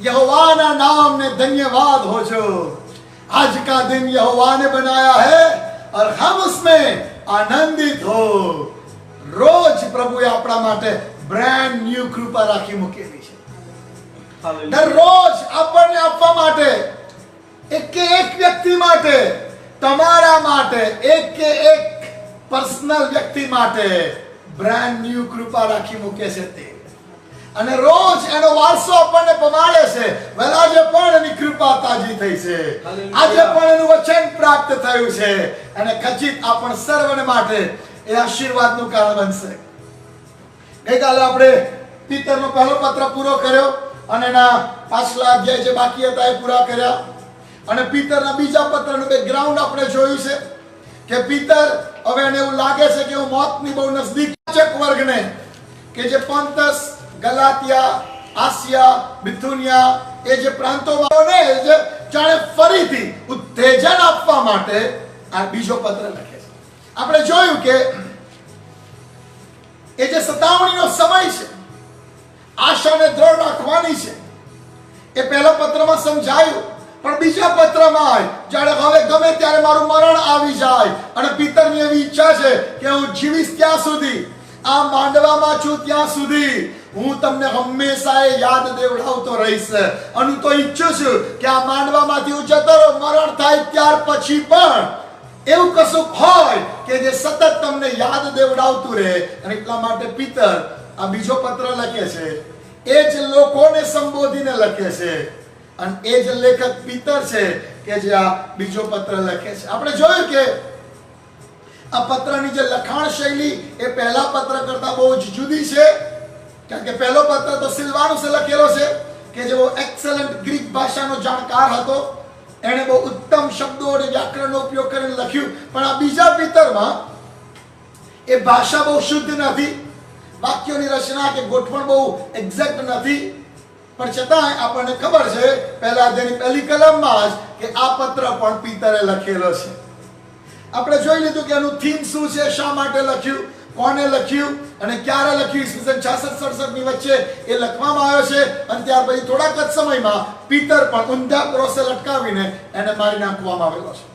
यहोवा ना नाम ने धन्यवाद हो जो। आज का दिन यहोवा ने बनाया है और हम उसमें आनंदित हो। रोज प्रभुए આપણા માટે બ્રાન્ડ ન્યુ કૃપા રાખી મૂકેલી છે. દરરોજ આપણને આપવા માટે એક વ્યક્તિ માટે, તમારા માટે, એક પર્સનલ વ્યક્તિ માટે બ્રાન્ડ ન્યુ કૃપા રાખી મૂકે છે તે. અને રોજ એનો વારસો આપણને પમાડે છે. આજે પણ એની કૃપા તાજી થઈ છે, આજે પણ એનું વચન પ્રાપ્ત થયું છે અને ખચિત આપણ સર્વને માટે એ આશીર્વાદનું કારણ બનશે. ગઈકાલે આપણે પિતરનો પહેલો પત્ર પૂરો કર્યો અને એના પાછલા અધ્યાય જે બાકી હતા એ પૂરા કર્યા. અને પિતરના બીજા પત્રનું બેકગ્રાઉન્ડ આપણે જોયું છે કે પિતર હવે એને એવું લાગે છે કે હું મોતની બહુ નજદીક વર્ગને કે જે પોન્ટસ, ગલાતિયા, આસિયા, બિથુનિયા એ જે પ્રાંતોમાં જે જાણે ફરીથી ઉત્તેજન આપવા માટે આ બીજો પત્ર લખે છે. આપણે જોયું કે એ જે સતાવણીનો સમય છે, આશાને દ્રઢ રાખવાની છે, એ પહેલા પત્રમાં સમજાયું. પણ બીજા પત્રમાં જ્યારે હવે ગમે ત્યારે મારું મરણ આવી જાય અને પિતરની એવી ઈચ્છા છે કે હું જીવીશ ત્યાં સુધી, આ માંડવામાં છું ત્યાં સુધી હું તમને હંમેશા યાદ દેવડાવતો રહીશ. અને હું તો ઈચ્છું છું કે આ માંડવામાંથી હું જતો રહું, મરણ થાય ત્યાર પછી પણ એવું કશું હોય કે જે સતત તમને યાદ દેવડાવતું રહે. અને એટલા માટે પિતર આ બીજો પત્ર લખે છે. એ જ લોકોને સંબોધીને લખે છે અને એ જ લેખક પિતર છે કે જે આ બીજો પત્ર લખે છે. આપણે જોયું કે આ પત્રની જે લખાણ શૈલી એ પહેલા પત્ર કરતા બહુ જ જુદી છે. કારણ કે પહેલો પત્ર તો સિલવાનુસે લખેલો છે કે જેવો એક્સેલન્ટ ગ્રીક ભાષાનો જાણકાર હતો. એણે બહુ ઉત્તમ શબ્દો અને વ્યાકરણનો ઉપયોગ કરીને લખ્યું. પણ આ બીજા પિતરમાં એ ભાષા બહુ શુદ્ધ નથી, વાક્યોની રચના કે ગોઠવણ બહુ એક્ઝેક્ટ નથી. પણ છતાંય આપણને ખબર છે પહેલા અધ્યાયની પહેલી કલમમાં જ કે આ પત્ર પણ પિતરે લખેલો છે. આપણે જોઈ લીધું કે એનું થીમ શું છે, શા માટે લખ્યું, કોને લખ્યું અને ક્યારે લખ્યું. ઈસવીસન 66-67 ની વચ્ચે એ લખવામાં આવ્યો છે. અને ત્યાર પછી થોડાક જ સમયમાં પિતર પણ ઊંધા ક્રોસે લટકાવીને એને મારી નાખવામાં આવેલો છે.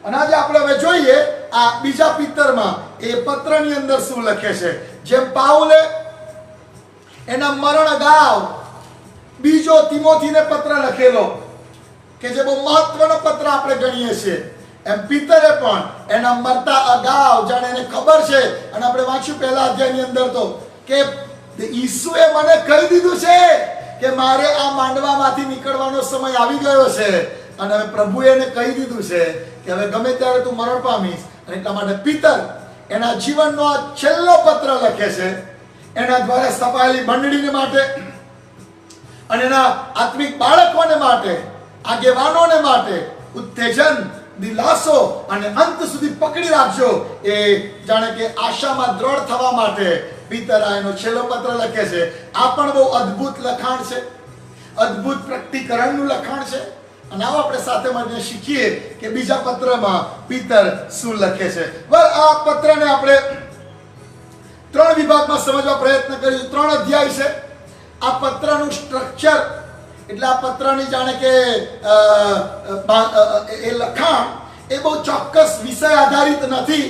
અને આજે આપણે હવે જોઈએ આ બીજા પિતરમાં એ પત્રની અંદર શું લખે છે. જેમ પાઉલે એના મરણ અગાઉ બીજો તિમોથીને પત્ર લખેલો કે જે બહુ મહત્વનો પત્ર આપણે ગણીએ છીએ, એમ પિતરે પણ એના મરતા અગાઉ જાણે એને ખબર છે. અને આપણે વાંચ્યું પહેલા અધ્યાયની અંદર તો કે ઈસુએ મને કહી દીધું છે કે મારે આ માંડવામાંથી નીકળવાનો સમય આવી ગયો છે. અને હવે પ્રભુએ એને કહી દીધું છે કે હવે ગમે ત્યારે તું મરણ પામીશ. અને એટલા માટે પિતર એના જીવનનો આ છેલ્લો પત્ર લખે છે એના દ્વારા સ્થપાયેલી મંડળીને માટે અને એના આત્મિક બાળકોને માટે, આગેવાનોને માટે ઉત્તેજન, દિલાસો અને અંત સુધી પકડી રાખજો એ જાણે કે આશામાં દ્રઢ થવા માટે પિતર એનો છેલ્લો પત્ર લખે છે. આ પણ બહુ અદ્ભુત લખાણ છે, અદ્ભુત પ્રકટીકરણનું લખાણ છે. અને આવો આપણે સાથે મળીને શીખીએ કે બીજા પત્રમાં પિતર શું લખે છે. આ પત્રને આપણે 3 વિભાગમાં સમજવા પ્રયત્ન કરીશું. 3 અધ્યાય છે. આ પત્રનું સ્ટ્રક્ચર એટલે આ પત્રની જાણે કે એ લખાણ એ બહુ ચોક્કસ વિષય આધારિત નથી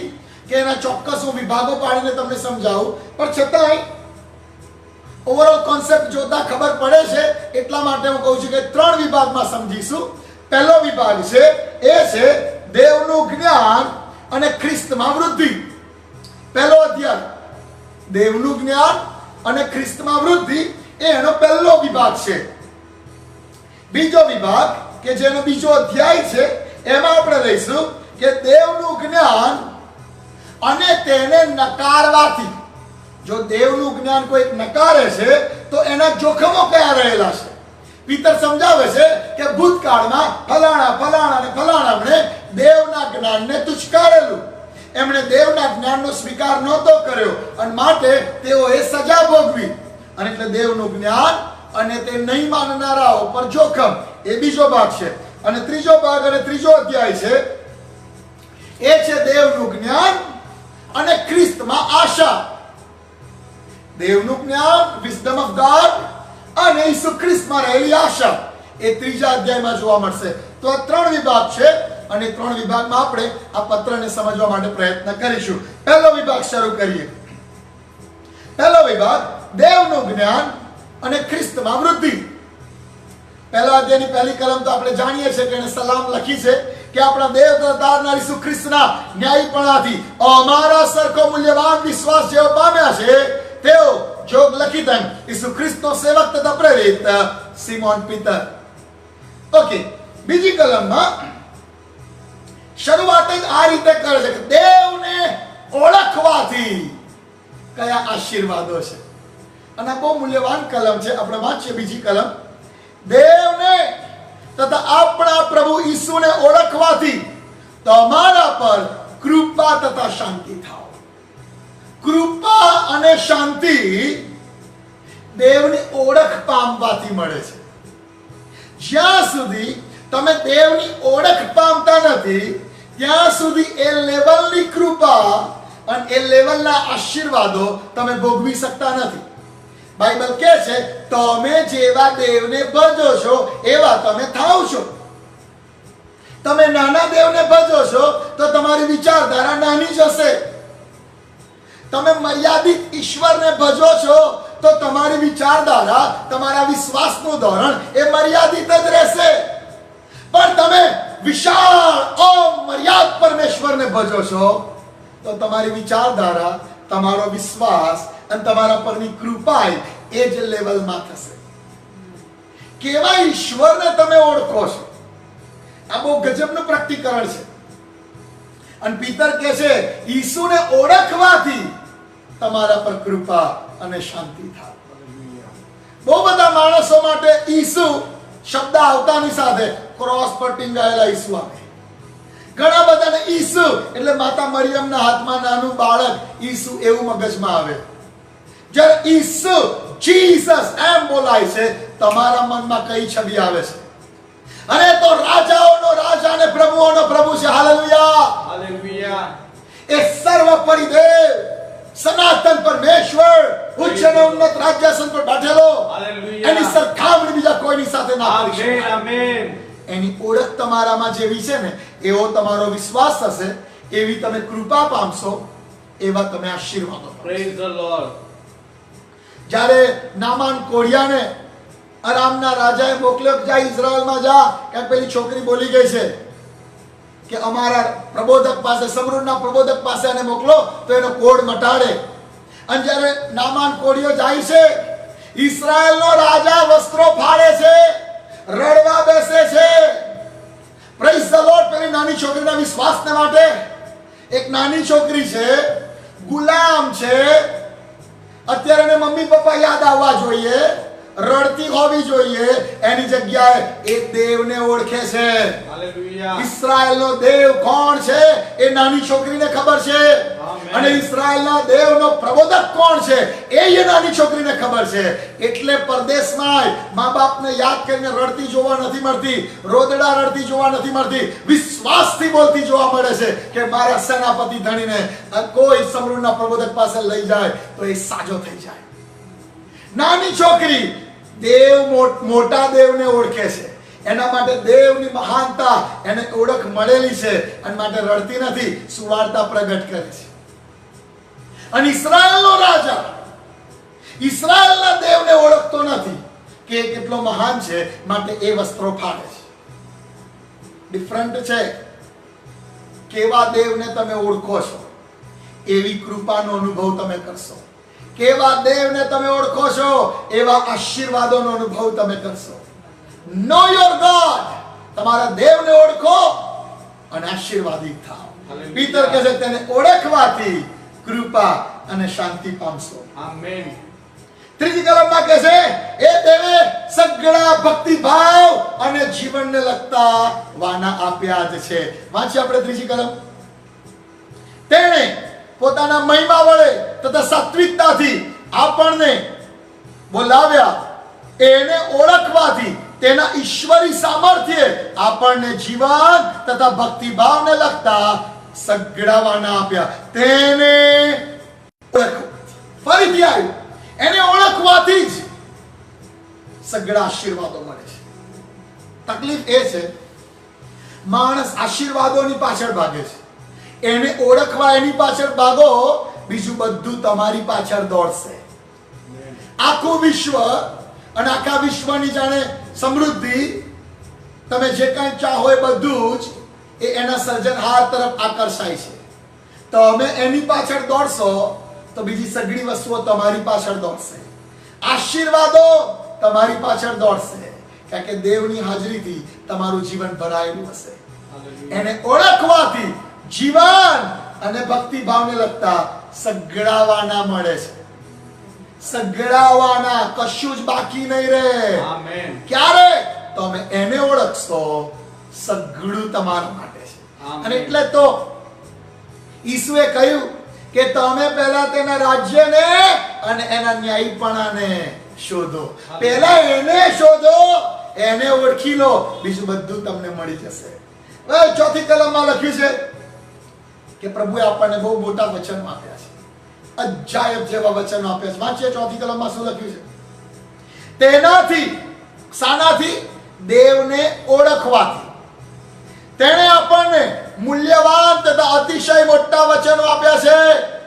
કે એના ચોક્કસ હું વિભાગો પાડીને તમને સમજાવું. પણ છતાંય ઓવરઓલ કોન્સેપ્ટ જોતા ખબર પડે છે. એટલા માટે હું કહું છું કે 3 વિભાગમાં સમજીશું. પહેલો વિભાગ છે એ છે દેવનું જ્ઞાન અને ખ્રિસ્તમાં વૃદ્ધિ. પહેલો અધ્યાય દેવનું જ્ઞાન અને ખ્રિસ્તમાં વૃદ્ધિ એ એનો પહેલો વિભાગ છે. બીજો વિભાગ કે જેનો બીજો અધ્યાય છે એમાં આપણે લઈશું કે દેવનું જ્ઞાન અને તેને નકારવાથી. જો દેવનું જ્ઞાન કોઈ નકારે છે તો એના જોખમો કયા રહેલા છે. પિતર સમજાવે છે કે ભૂતકાળમાં ફલાણા અને ફલાણાએ દેવના જ્ઞાનને તુચ્છકારેલું, એમણે દેવના જ્ઞાનનો સ્વીકાર નહોતો કર્યો અને માટે તેઓએ સજા ભોગવી. અને એટલે દેવનું જ્ઞાન અને તે નહીં માનનારાઓ પર જોખમ એ બીજો ભાગ છે. અને ત્રીજો ભાગ અને ત્રીજો અધ્યાય છે એ છે દેવનું જ્ઞાન અને ખ્રિસ્તમાં આશા. દેવનું જ્ઞાન, વિઝડમ ઓફ ગોડ, અને ઈસુ ખ્રિસ્તમાં રહેલી આશા એ 3જા અધ્યાયમાં જોવા મળશે. તો આ 3 વિભાગ છે અને 3 વિભાગમાં આપણે આ પત્રને સમજવા માટે પ્રયત્ન કરીશું. પહેલો વિભાગ શરૂ કરીએ. પહેલો વિભાગ દેવનું જ્ઞાન અને ખ્રિસ્તમાં વૃદ્ધિ. પહેલા અધ્યાયની પહેલી કલમ તો આપણે જાણીએ છીએ કે એને સલામ લખી છે કે આપણા દેવ તથા તારનાર ઈસુ ખ્રિસ્તના ન્યાયીપણાથી અમારા સરખો મૂલ્યવાન વિશ્વાસ જેઓ પામ્યા છે તેઓ જોગ લખી તેમ ઈસુ ખ્રિસ્તનો સેવક તથા પ્રેરિત સિમોન પીતર. ઓકે, બીજી કલમમાં શરૂઆત જ આ રીતે કરે છે કે દેવને ઓળખવાથી કયા આશીર્વાદો છે. અને આ બહુ મૂલ્યવાન કલમ છે. આપણે વાંચીએ બીજી કલમ. દેવને તથા આપણા પ્રભુ ઈસુને ઓળખવાથી તમારા પર કૃપા તથા શાંતિ થાવ. કૃપા અને શાંતિ દેવની ઓળખ પામવાથી મળે છે. જ્યાં સુધી તમે દેવની ઓળખ પામતા નથી ત્યાં સુધી એ લેવલની કૃપા અને એ લેવલના આશીર્વાદો તમે ભોગવી શકતા નથી. બાઇબલ કહે છે તમે જેવા દેવને ભજો છો એવા તમે થાવ છો. તમે નાના દેવને ભજો છો તો તમારી વિચારધારા નાની જ હશે. તમે મર્યાદિત ઈશ્વરને ભજો છો તો તમારી વિચારધારા, તમારા વિશ્વાસનું ધોરણ એ મર્યાદિત જ રહેશે. પણ તમે વિશાળ અમર્યાદ પરમેશ્વરને ભજો છો તો તમારી વિચારધારા, તમારો વિશ્વાસ અને તમારા પરની કૃપા એ જ લેવલમાં થશે. કેવા ઈશ્વરને તમે ઓળખો છો, આ બહુ ગજબનું પ્રકટીકરણ છે. અને પીતર કહે છે ઈસુને ઓળખવાથી તમારા પર કૃપા અને શાંતિ થાય. બહુ બધા માણસો માટે ઈસુ શબ્દ આવતાની સાથે ક્રોસ પર ટીંગાયેલા ઈસુ આવે. ઘણા બધાને ઈસુ એટલે માતા મરિયમના હાથમાં નાનું બાળક ઈસુ એવું મગજમાં આવે. જ્યારે ઈસુ જીસસ એમ બોલાય છે તમારા મનમાં કઈ છબી આવે છે? અને તો રાજાઓનો રાજા અને પ્રભુઓનો પ્રભુ છે. Hallelujah, hallelujah. એ સર્વોપરી દેવ, સનાતન પરમેશ્વર, ઉચ્ચ અને ઉન્નત રાજ્યાસન પર બેઠેલો, હાલેલુયા. એની સરખામણી બીજા કોઈની સાથે ના કરી આમેન, શકાય. આમેન. એની ઓળખ તમારામાં જેવી છે ને એવો તમારો વિશ્વાસ હશે, એવી તમે કૃપા પામશો, એવા તમે આશીર્વાદો પામશો. Praise the lord. જ્યારે નામાન કોઢિયાને અરામના રાજાએ મોકલ્યો કે જા ઇઝરાયલમાં જા, કે પેલી છોકરી બોલી ગઈ છે કે અમારા પ્રબોધક પાસે, સમરૂનના પ્રબોધક પાસે એને મોકલો તો એનો કોડ મટાડે. અને જ્યારે નામાન કોઢિયો જાય છે, ઇઝરાયલનો રાજા વસ્ત્રો ફાડે છે, રડવા બેસે છે. Praise the lord. પેલી નાની છોકરીના વિશ્વાસને માટે, એક નાની છોકરી છે, ગુલામ છે, અત્યારે એને મમ્મી પપ્પા યાદ આવવા જોઈએ, રડતી હોવી જોઈએ, એની જગ્યાએ એ દેવને ઓળખે છે. હાલેલુયા. ઇસ્રાયેલનો દેવ કોણ છે એ નાની છોકરીને ખબર છે. આમેન. અને ઇસ્રાયેલના દેવનો પ્રબોધક કોણ છે એ નાની છોકરીને ખબર છે. એટલે પરદેશમાં મા બાપને યાદ કરીને રડતી જોવા નથી મળતી, રોદડા રડતી જોવા નથી મળતી, વિશ્વાસથી બોલતી જોવા મળે છે કે મારા સેનાપતિ ધણીને કોઈ સમરૂનના પ્રબોધક પાસે લઈ જાય તો એ સાજો થઈ જાય. નાની છોકરી દેવ, મોટા દેવને ઓળખે છે. એના માટે દેવની મહાનતા એને ઓળખ મળેલી છે અને માટે રડતી નથી, સુવાર્તા પ્રગટ કરે છે. અને ઇસ્રાયેલનો રાજા ઇસ્રાયેલના દેવને ઓળખતો નથી કે એ કેટલો મહાન છે, માટે એ વસ્ત્રો ફાડે છે. ડિફરન્ટ છે. કેવા દેવને તમે ઓળખો છો એવી કૃપાનો અનુભવ તમે કરશો. કેવા દેવને તમે ઓળખો છો એવા આશીર્વાદોનો અનુભવ તમે કરશો. Know your God. તમારા દેવને ઓળખો અને આશીર્વાદિત થાઓ. પીતર કહે છે તેને ઓળખવાથી કૃપા અને શાંતિ પામશો. આમેન. ત્રીજી કલમમાં કહે છે એ દેવે સગળા ભક્તિભાવ અને જીવનને લગતા વાના આપ્યા જ છે. વાંચીએ આપણે ત્રીજી કલમ. તેણે પોતાના મહિમા વડે તથા સાત્વિકતાથી આપણને બોલાવ્યા, એને ઓળખવાથી તેના ઈશ્વરી સામર્થ્ય આપણને જીવન તથા ભક્તિભાવને લગતા સગડાવાના આપ્યા. તેને ઓળખવાથી, ફરીથી આવ્યું, એને ઓળખવાથી જ સઘળા આશીર્વાદો મળે છે. તકલીફ એ છે, માણસ આશીર્વાદોની પાછળ ભાગે છે. એને ઓળખવા એની પાછળ ભાગો, બીજું બધું તમારી પાછળ દોડશે. આખું વિશ્વ અને આખા વિશ્વની જાણે સમૃદ્ધિ, તમે જે કંઈ ચાહો એ બધું જ એ એના સર્જનહાર તરફ આકર્ષાય છે. તમે એની પાછળ દોડશો તો બીજી સઘળી વસ્તુઓ તમારી પાછળ દોડશે. આશીર્વાદો તમારી પાછળ દોડશે, કારણ કે દેવની હાજરીથી તમારું જીવન ભરાયેલું હશે. એને ઓળખવાથી જીવન અને ભક્તિ ભાવને લગતા સઘળાવાના મળે છે. સઘળાવાના, કશું જ બાકી નહીં રહે. આમેન. ક્યારે તમે એને ઓળખશો, સઘળું તમારા માટે છે. આમેન. અને એટલે તો ઈસુએ કહ્યું કે તમે પહેલા તેના રાજ્યને અને એના ન્યાયીપણાને શોધો. પહેલા એને શોધો, એને ઓળખી લો, બીજું બધું તમને મળી જશે. હવે ચોથી કલમમાં લખ્યું છે કે પ્રભુએ આપણને બહુ મોટા વચનો આપ્યા છે. અજાયબ જેવા વચનો આપ્યા છે. વાંચીએ ચોથી કલમમાં શું લખ્યું છે. તેનાથી, શાનાથી? દેવને ઓળખવાથી. તેણે આપણને મૂલ્યવાન તથા અતિશય મોટા વચનો આપ્યા છે,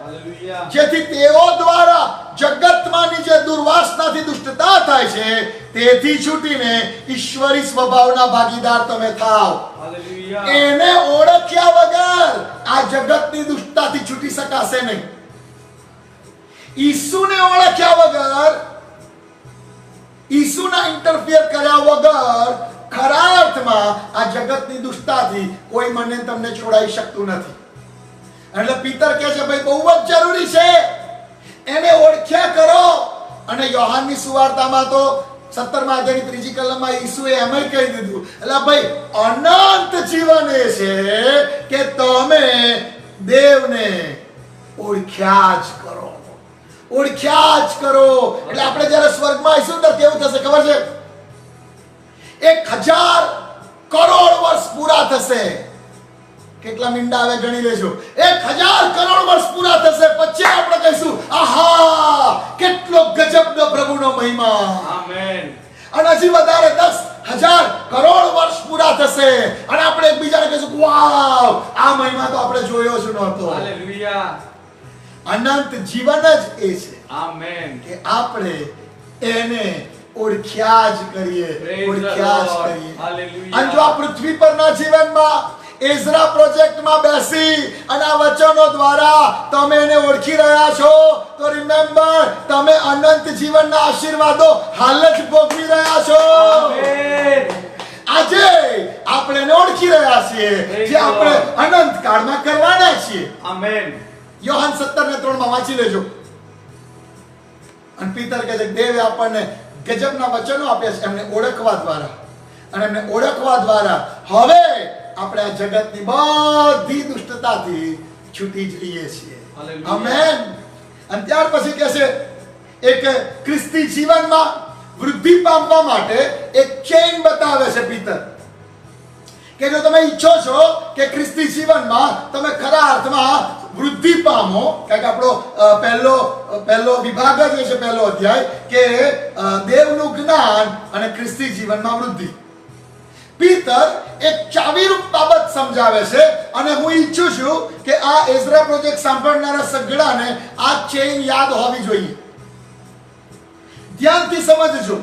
હાલેલુયા. જેથી તેઓ દ્વારા જગતમાંની જે દુર્વાસનાથી દુષ્ટતા થાય છે તેથી છૂટીને ઈશ્વરી સ્વભાવના ભાગીદાર તમે થાઓ. હાલેલુયા. એને ઓળખ્યા વગર આ જગતની દુષ્ટતાથી છૂટી શકાશે નહીં. ઈસુને ઓળખ્યા વગર, ઈસુના ઇન્ટરફિયર કર્યા વગર ખરા અર્થમાં આ જગતની દુષ્ટતાથી કોઈ મને તમને છોડાઈ શકતું નથી. એટલે પીતર કહે છે ભાઈ બહુ જ જરૂરી છે, એને ઓળખ્યા કરો. અને યોહાનની સુવાર્તામાં તો 17મા અધ્યાયની 3જી કલમમાં ઈસુએ એમ જ કહી દીધું, એટલે ભાઈ અનંત જીવન એ છે કે તમે દેવને ઓળખ્યા જ કરો. ઓળખ્યા જ કરો. એટલે આપણે જ્યારે સ્વર્ગમાં આવીશું તો કેવું થશે ખબર છે? 1000 કરોડ વર્ષ પૂરા થશે. કેટલા મીંડા આવે ગણી લેજો. 1000 કરોડ વર્ષ પૂરા થશે, પછી આપણે કહીશું આહા કેટલો ગજબનો પ્રભુનો મહિમા. આમેન. અને હજી વધારે 10,000 કરોડ વર્ષ પૂરા થશે અને આપણે એકબીજાને કહીશું વાવ આ મહિમા તો આપણે જોયો જ નહોતો. હાલેલુયા. અનંત જીવન જ એ છે આમેન. કે આપણે એને ઓળખ્યા જ કરીએ, ઓળખ્યા જ કરીએ. હાલેલુયા. અને જો આ પૃથ્વી પરના જીવનમાં એઝરા પ્રોજેક્ટમાં બેસી અને આ વચનો દ્વારા તમે એને ઓળખી રહ્યા છો તો રિમેમ્બર, તમે અનંત જીવનના આશીર્વાદો હાલ જ ભોગવી રહ્યા છો. આમેન. આજે આપણે એને ઓળખી રહ્યા છીએ, જે આપણે અનંત કાળમાં કરવાના છીએ. આમેન. યોહાન 17:3 વાંચી લેજો. અને પીતર કહે છે દેવે આપણને ગજબના વચનો આપ્યા છે એમને ઓળખવા દ્વારા, અને એમને ઓળખવા દ્વારા હવે આપણે આ જગતની બધી દુષ્ટતાથી છૂટી જઈએ છીએ. આમેન. અને ત્યાર પછી કહે છે એક ખ્રિસ્તી જીવનમાં વૃદ્ધિ પામવા માટે એક ચેઇન બતાવે છે પીતર, કે જો તમે ઈચ્છો છો કે ખ્રિસ્તી જીવનમાં તમે ખરા અર્થમાં વૃદ્ધિ પામો, કારણ કે આપણો પહેલો વિભાગ જ છે, પહેલો અધ્યાય કે દેવનું જ્ઞાન અને ખ્રિસ્તી જીવનમાં વૃદ્ધિ. પીતર એક ચાવીરૂપ બાબત સમજાવે છે અને હું ઈચ્છું છું કે આ એઝરા પ્રોજેક્ટ સાંભળનારા સગડાને આ ચેઇન યાદ હોવી જોઈએ. ધ્યાનથી સમજજો.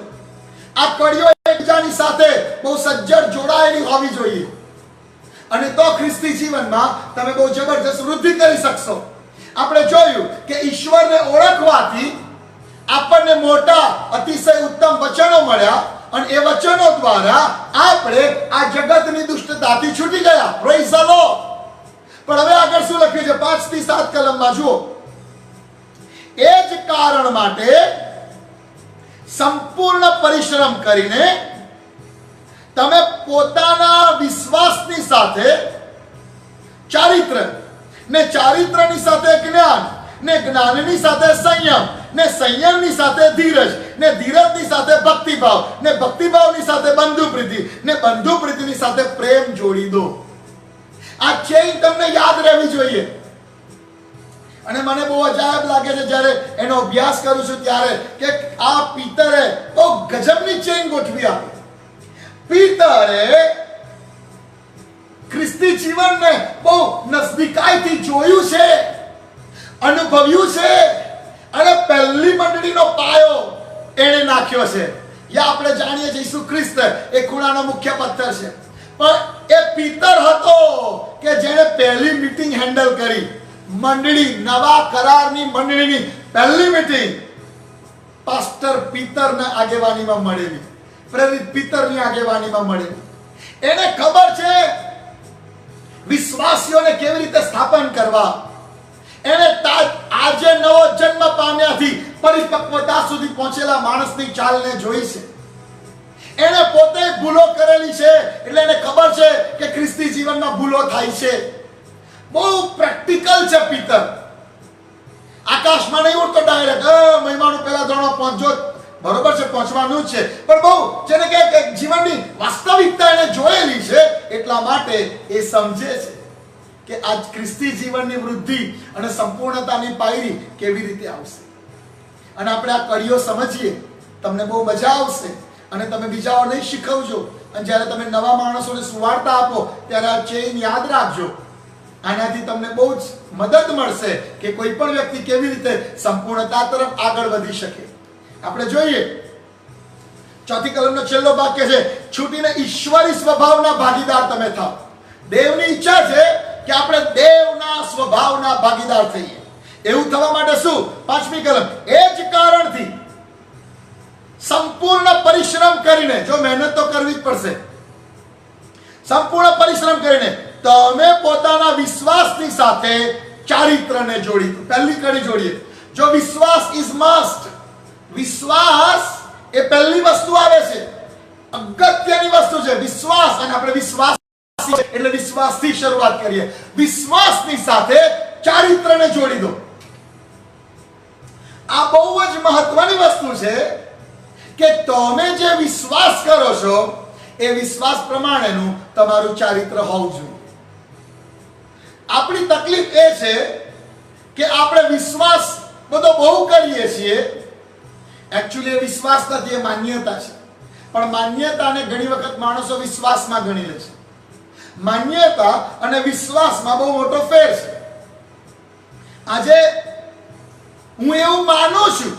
આ કડીઓ એકબીજાની સાથે બહુ સજ્જડ જોડાયેલી હોવી જોઈએ, અને તો ખ્રિસ્તી જીવનમાં તમે બહુ જબરજસ્ત વૃદ્ધિ કરી શકશો. આપણે જોયું કે ઈશ્વરને ઓળખવાથી આપણને મોટા અતિશય ઉત્તમ વચનો મળ્યા અને એ વચનો દ્વારા આપણે આ જગતની દુષ્ટતાથી છૂટી ગયા. Praise the lord. પણ હવે આગળ શું લખ્યું છે 5 થી 7 કલમમાં જુઓ. એ જ કારણ માટે સંપૂર્ણ પરિશ્રમ કરીને તમે પોતાના વિશ્વાસની સાથે ચારિત્ર, ને ચારિત્રની સાથે જ્ઞાન, ને જ્ઞાનની સાથે સંયમ, ને સંયમની સાથે ધીરજ, ને ધીરજની સાથે ભક્તિભાવ, ને ભક્તિભાવની સાથે બંધુપ્રીતિ, ને બંધુપ્રીતિની સાથે પ્રેમ જોડી દો. આ ચેઇન તમને યાદ રહેવી જોઈએ. અને મને બહુ અજાયબ લાગે છે જ્યારે એનો અભ્યાસ કરું છું ત્યારે કે આ પીતરે બહુ ગજબની ચેન ગોઠવી આપી. પીતરે ખ્રિસ્તી જીવનને બહુ નજદીકાઈથી જોયું છે, અનુભવ્યું છે અને પહેલી મંડળીનો પાયો એણે નાખ્યો છે. યા આપણે જાણીએ છીએ ઈસુ ખ્રિસ્ત એ ખૂણાનો મુખ્ય પથ્થર છે, પણ એ પીતર હતો કે જેણે પહેલી મીટિંગ હેન્ડલ કરી. મંડળી, નવા કરારની મંડળીની પહેલી મીટિંગ પાસ્ટર પીતરના આગેવાનીમાં મળેલી, પ્રેરિત પીતરની આગેવાનીમાં મળેલી. એને ખબર છે વિશ્વાસીઓને કેવી રીતે સ્થાપન કરવા. એને આજે નવો જન્મ પામ્યાથી પરિપક્વતા સુધી પહોંચેલા માણસની ચાલને જોઈ છે. એને પોતે ભૂલો કરેલી છે એટલે એને ખબર છે કે ખ્રિસ્તી જીવનમાં ભૂલો થાય છે. બહુ પ્રેક્ટિકલ છે પીતર. આકાશમાં નહીં ઉડતો ડાયરેક્ટ મહિમાનું પહેલા ધોરણમાં પહોંચજો, બરોબર છે, પહોંચવાનું જ છે, પણ બહુ જેને કે જીવનની વાસ્તવિકતા એને જોયેલી છે એટલા માટે એ સમજે છે કે આજ ખ્રિસ્તી જીવનની વૃદ્ધિ અને સંપૂર્ણતાની પાયરી કેવી રીતે આવશે. અને આપણે આ કડીઓ સમજીએ તમને બહુ મજા આવશે અને તમે બીજાઓને શીખવજો. અને જ્યારે તમે નવા માણસોને સુવાર્તા આપો ત્યારે આ ચેઇન યાદ રાખજો. આનાથી તમને બહુ જ મદદ મળશે કે કોઈ પણ વ્યક્તિ કેવી રીતે સંપૂર્ણતા તરફ આગળ વધી શકે. આપણે જોઈએ ચોથી કલમનો છેલ્લો ભાગ કે છે છૂટીને ઈશ્વરી સ્વભાવના ભાગીદાર તમે થાઓ. દેવની ઈચ્છા છે કે આપણે દેવના સ્વભાવના ભાગીદાર થઈએ. એવું થવા માટે શું? પાંચમી કલમ, એ જ કારણથી સંપૂર્ણ પરિશ્રમ કરીને, જો મહેનત તો કરવી જ પડશે, સંપૂર્ણ પરિશ્રમ કરીને તમે પોતાના વિશ્વાસની સાથે ચારિત્રને જોડી. પહેલી કડી જોડીએ. જો વિશ્વાસ ઇઝ મસ્ટ, વિશ્વાસ એ પહેલી વસ્તુ આવે છે, અગત્યની વસ્તુ છે વિશ્વાસ. અને આપણે વિશ્વાસ એટલે વિશ્વાસથી શરૂઆત કરીએ. વિશ્વાસની સાથે ચારિત્રને જોડી દો. આ બહુ જ મહત્વની વસ્તુ છે કે તમે જે વિશ્વાસ કરો છો એ વિશ્વાસ પ્રમાણેનું તમારું ચારિત્ર હોવું જોઈએ. આપણી તકલીફ એ છે કે આપણે વિશ્વાસ બધો બહુ કરીએ છીએ. એકચ્યુઅલી એ વિશ્વાસ નથી, એ માન્યતા છે. પણ માન્યતાને ઘણી વખત માણસો વિશ્વાસમાં ગણી લે છે. માન્યતા અને વિશ્વાસમાં બહુ મોટો ફેર છે. આજે હું એવું માનું છું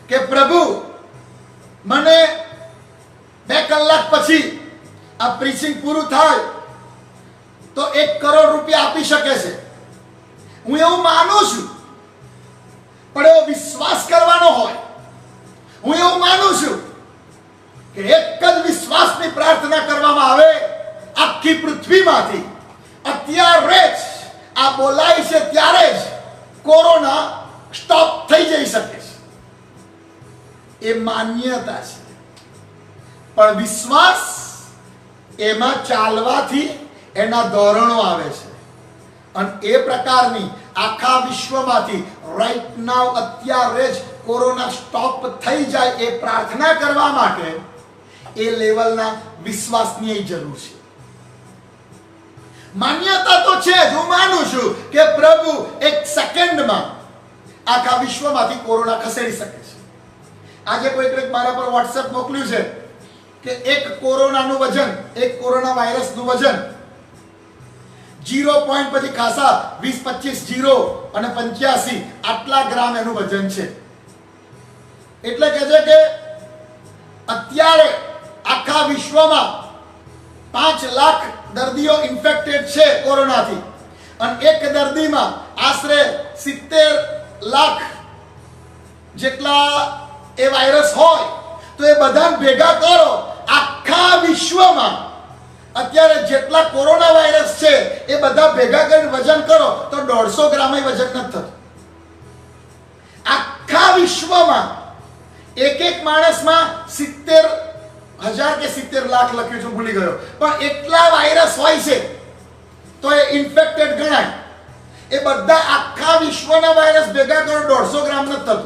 કે પ્રભુ મને 2 કલાક પછી આ પ્રીચિંગ પૂરું થાય તો 1 કરોડ રૂપિયા આપી શકે છે. હું એવું માનું છું, પણ એવો વિશ્વાસ કરવાનો હોય. હું એવું માનું છું કે એક જ વિશ્વાસની પ્રાર્થના કરવામાં આવે આખી પૃથ્વીમાંથી અત્યારે જ આ બોલાય છે ત્યારે જ કોરોના સ્ટોપ થઈ જઈ શકે છે. એ માન્યતા છે. પણ વિશ્વાસ એમાં ચાલવાથી એના ધોરણો આવે છે. અને એ પ્રકારની આખા વિશ્વમાંથી રાઈટ નાવ અત્યારે જ કોરોના સ્ટોપ થઈ જાય એ પ્રાર્થના કરવા માટે એ લેવલના વિશ્વાસની જરૂર છે. માન્યતા તો છે જ. હું માનું છું કે પ્રભુ 1 સેકન્ડમાં આખા વિશ્વમાંથી કોરોના ખસેડી શકે છે. આજે કોઈક મારા પર વોટ્સએપ મોકલ્યું છે કે એક કોરોનાનું વજન, એક કોરોના વાયરસનું વજન 0 પોઈન્ટ પછી ખાસા 20-25 0 અને 85 આટલા ગ્રામ એનું વજન છે. એટલે કહે છે કે અત્યારે આખા વિશ્વમાં 5 લાખ દર્દીઓ ઇન્ફેક્ટેડ છે કોરોનાથી અને એક દર્દીમાં આશરે 70 લાખ જેટલા એ વાયરસ હોય. તો એ બધા ભેગા કરો, આખા વિશ્વમાં અત્યારે જેટલા કોરોના વાયરસ છે એ બધા ભેગા કરીને વજન કરો તો 150 ગ્રામ વજન નથી થતું. આખા વિશ્વમાં એક માણસમાં 70,000 કે 70 લાખ લખ્યું છે, ભૂલી ગયો, પણ એટલા વાયરસ હોય છે તો એ ઇન્ફેક્ટેડ ગણાય. એ બધા આખા વિશ્વના વાયરસ ભેગા કરો 150 ગ્રામ નથી થતું.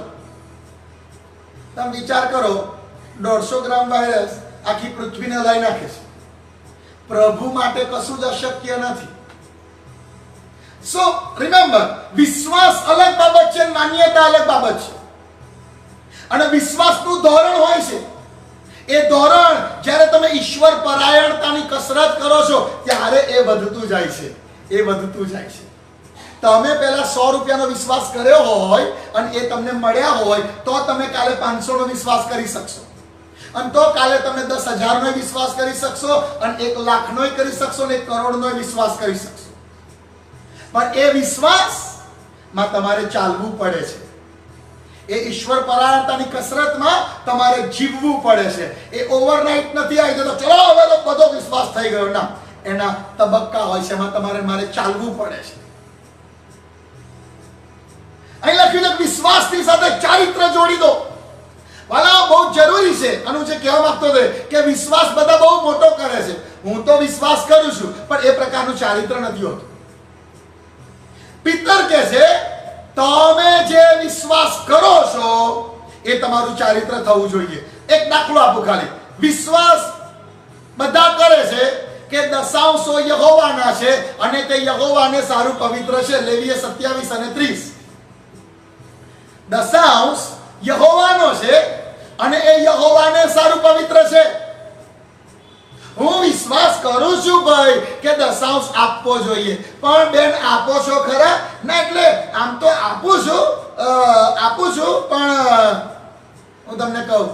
તમે વિચાર કરો, 150 ગ્રામ વાયરસ આખી પૃથ્વીને લઈ નાખે છે. પ્રભુ માટે કશું જ અશક્ય નથી. સો રિમેમ્બર, વિશ્વાસ અલગ બાબત છે, માન્યતા અલગ બાબત છે. અને વિશ્વાસનું ધોરણ હોય છે. એ ધોરણ જ્યારે તમે ઈશ્વર પરાયણતાની કસરત કરો છો ત્યારે એ વધતું જાય છે. એ વધતું જાય છે. તમે પહેલા 100 રૂપિયાનો વિશ્વાસ કર્યો હોય અને એ તમને મળ્યા હોય તો તમે કાલે 500 નો વિશ્વાસ કરી શકશો, અને તો કાલે તમે 10,000 નો વિશ્વાસ કરી શકશો, અને 1 લાખ નો કરી શકશો, અને 1 કરોડ નો વિશ્વાસ કરી શકશો. પણ એ વિશ્વાસમાં તમારે ચાલવું પડે છે. એ ઈશ્વર પરાયણતાની કસરતમાં તમારે જીવવું પડે છે. એ ઓવરનાઇટ નથી આવી જતો ચલો હવે તો બધો વિશ્વાસ થઈ ગયો. ના, એના તબક્કા હોય છે, એમાં તમારે મારે ચાલવું પડે છે. અહીં લખ્યું છે વિશ્વાસની સાથે ચારિત્ર જોડી દો. વાલા, બહુ જરૂરી છે. આનું જે કહેવા માંગતો હતો કે વિશ્વાસ બધા બહુ મોટો કરે છે. હું તો વિશ્વાસ કરું છું, પણ એ પ્રકારનું ચારિત્ર નથી હોતું. પિતર કહે છે તમે જે વિશ્વાસ કરો છો એ તમારું ચારિત્ર થવું જોઈએ. એક દાખલો આપું ખાલી. વિશ્વાસ બધા કરે છે કે દશાંશો યહોવાના છે અને તે યહોવાને સારું પવિત્ર છે. લેવીય 27 અને 30. દશાંશ યહોવાનો છે અને એ યહોવાને સારું પવિત્ર છે. હું વિશ્વાસ કરું છું ભાઈ કે દશાંશ આપવો જોઈએ, પણ બેન આપો છો ખરા? ના, એટલે આમ તો આપું છું પણ હું તમને કહું,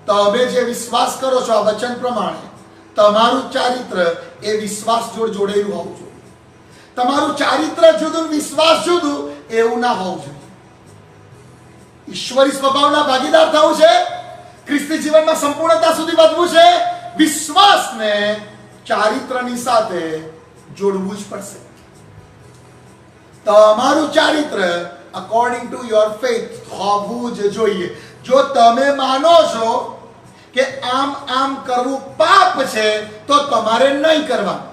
તમે જે વિશ્વાસ કરો છો આ વચન પ્રમાણે તમારું ચારિત્ર એ વિશ્વાસ જોડે જોડેલું હોવું જોઈએ. તમારું ચારિત્ર જુદું, વિશ્વાસ જુદું એવું ના હોવું જોઈએ. ઈશ્વરી સ્વભાવના ભાગીદાર થવું છે, ખ્રિસ્તી જીવનમાં સંપૂર્ણતા સુધી વધવું છે, વિશ્વાસને ચારિત્રની સાથે જોડવું જ પડશે. તમારું ચારિત્ર અકોર્ડિંગ ટુ યોર ફેથ હોવું જ જોઈએ. જો તમે માનો છો કે આમ કરવું પાપ છે તો તમારે નહીં કરવાનું.